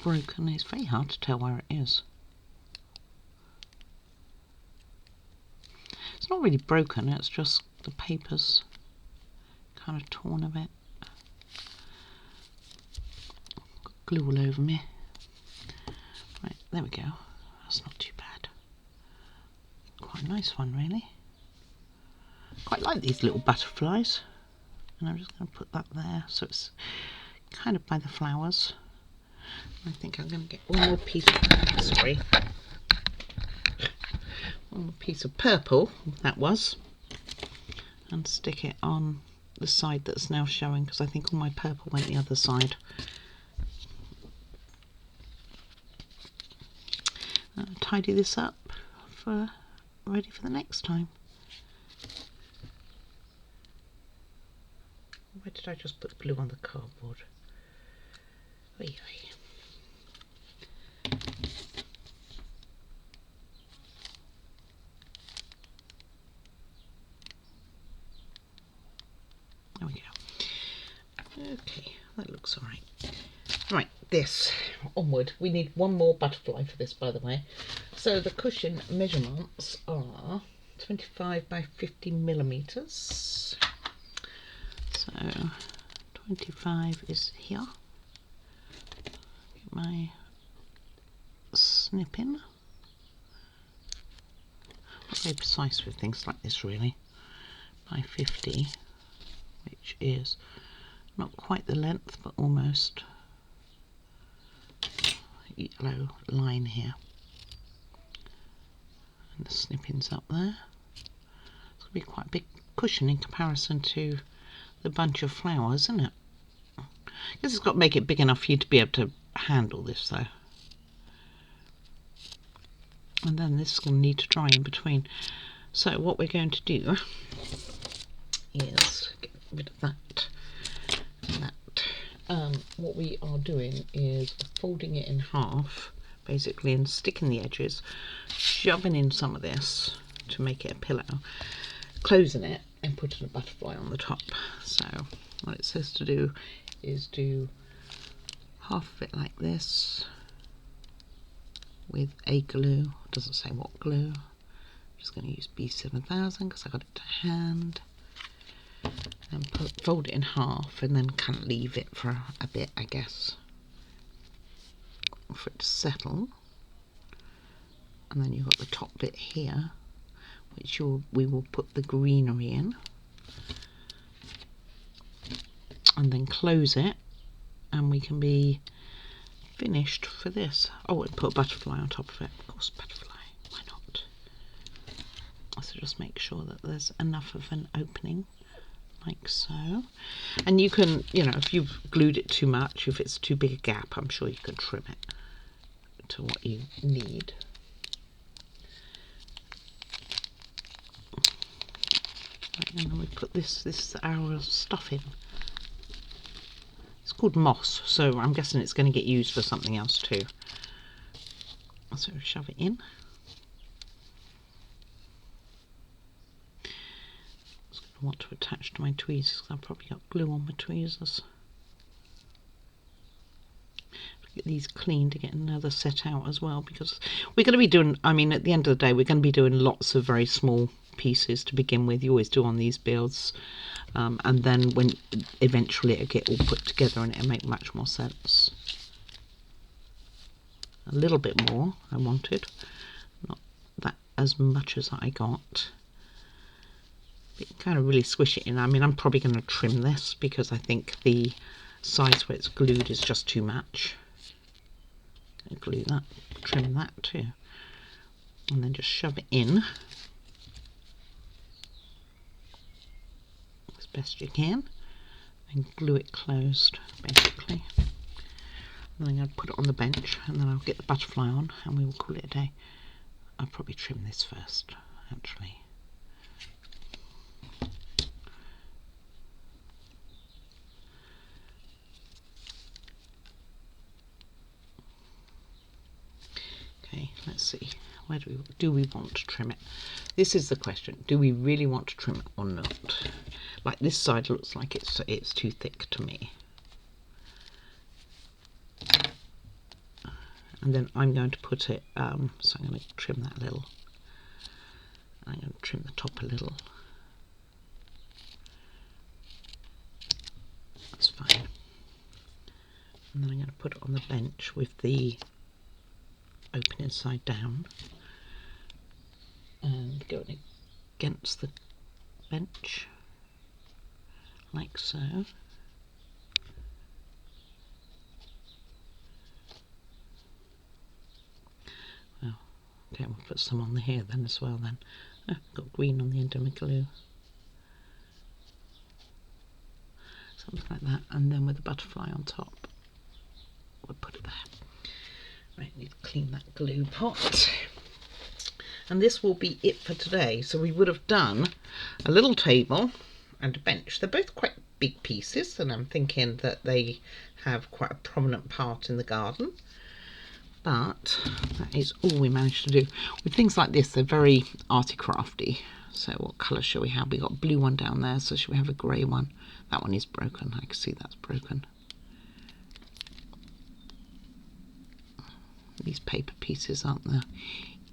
broken. It's very hard to tell where it is. It's not really broken, it's just the paper's kind of torn a bit. Got glue all over me. Right, there we go. That's not too bad. Quite a nice one, really. Quite like these little butterflies. And I'm just going to put that there so it's kind of by the flowers. I think I'm going to get one more piece of, sorry, one more piece of purple, that was, and stick it on the side that's now showing, because I think all my purple went the other side. I'll tidy this up for ready for the next time. Where did I just put the glue on the cardboard? Oy, oy. There we go. Okay, that looks alright. Right, this onward. We need one more butterfly for this, by the way. So the cushion measurements are 25 by 50 millimeters. So 25 is here. Get my snip in. I'm very precise with things like this, really. By 50, which is not quite the length, but almost. Yellow line here. And the snipping's up there. It's going to be quite a big cushion in comparison to the bunch of flowers, isn't it? I guess it's got to make it big enough for you to be able to handle this, though. And then this is going to need to dry in between. So what we're going to do is get rid of that and that. What we are doing is folding it in half, basically, and sticking the edges, shoving in some of this to make it a pillow, closing it, and put a butterfly on the top. So what it says to do is do half of it like this with a glue. It doesn't say what glue. I'm just going to use B7000 because I got it to hand. And fold it in half and then kind of leave it for a bit, I guess, for it to settle. And then you've got the top bit here, which we will put the greenery in, and then close it, and we can be finished for this. Oh, and put a butterfly on top of it. Of course, butterfly. Why not? So just make sure that there's enough of an opening, like so. And you can, you know, if you've glued it too much, if it's too big a gap, I'm sure you can trim it to what you need. Right, and then we put this is our stuff in. It's called moss, so I'm guessing it's going to get used for something else too. So shove it in. I want to attach to my tweezers because I've probably got glue on my tweezers. Get these clean to get another set out as well, because we're going to be doing, I mean, at the end of the day we're going to be doing lots of very small pieces to begin with. You always do on these builds, and then when eventually it'll get all put together and it'll make much more sense. A little bit more I wanted, not that as much as I got. But you kind of really squish it in. I mean, I'm probably going to trim this because I think the sides where it's glued is just too much. Glue that, trim that too, and then just shove it in as best you can and glue it closed basically. And then I'm going to put it on the bench, and then I'll get the butterfly on and we will call it a day. I'll probably trim this first actually. Okay, let's see. Where do we want to trim it? This is the question. Do we really want to trim it or not? Like this side looks like it's too thick to me. And then I'm going to put it, so I'm going to trim that a little. I'm going to trim the top a little. That's fine. And then I'm going to put it on the bench with the opening side down and going against the bench like so. Well, okay, we'll put some on here then as well then. Oh, got green on the end of my glue. Something like that, and then with the butterfly on top we'll put it there. Right, need to clean that glue pot. And this will be it for today. So we would have done a little table and a bench. They're both quite big pieces, and I'm thinking that they have quite a prominent part in the garden. But that is all we managed to do. With things like this, they're very arty crafty. So what colour shall we have? We got a blue one down there, so should we have a grey one? That one is broken. I can see that's broken. These paper pieces aren't the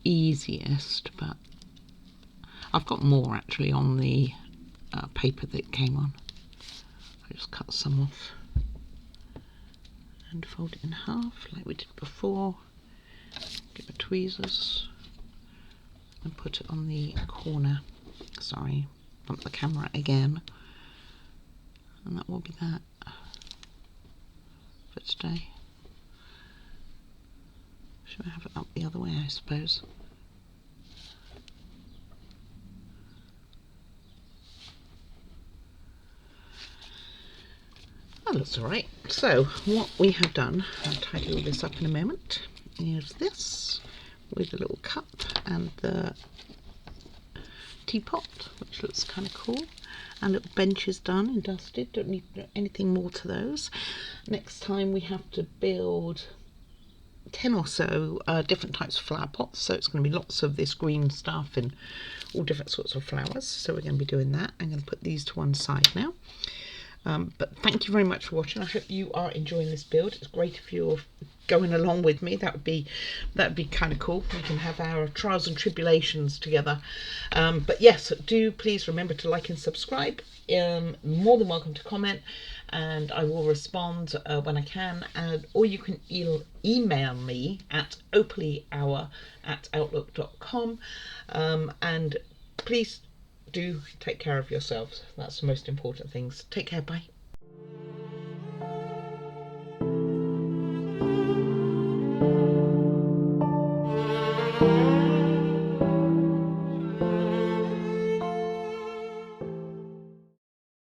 easiest, but I've got more actually on the paper that came on. I just cut some off and fold it in half like we did before. Get my tweezers and put it on the corner. Sorry, bump the camera again. And that will be that for today. Should I have it up the other way, I suppose? That looks alright. So, what we have done, I'll tidy all this up in a moment, is this with a little cup and the teapot, which looks kind of cool. And little benches done and dusted. Don't need anything more to those. Next time we have to build 10 or so different types of flower pots, so it's going to be lots of this green stuff and all different sorts of flowers. So we're going to be doing that. I'm going to put these to one side now. But thank you very much for watching. I hope you are enjoying this build. It's great if you're going along with me. That would be kind of cool. We can have our trials and tribulations together. But yes, do please remember to like and subscribe. More than welcome to comment, and I will respond when I can. Or you can email me at opallyhour@outlook.com. And please do take care of yourselves. That's the most important things. Take care. Bye.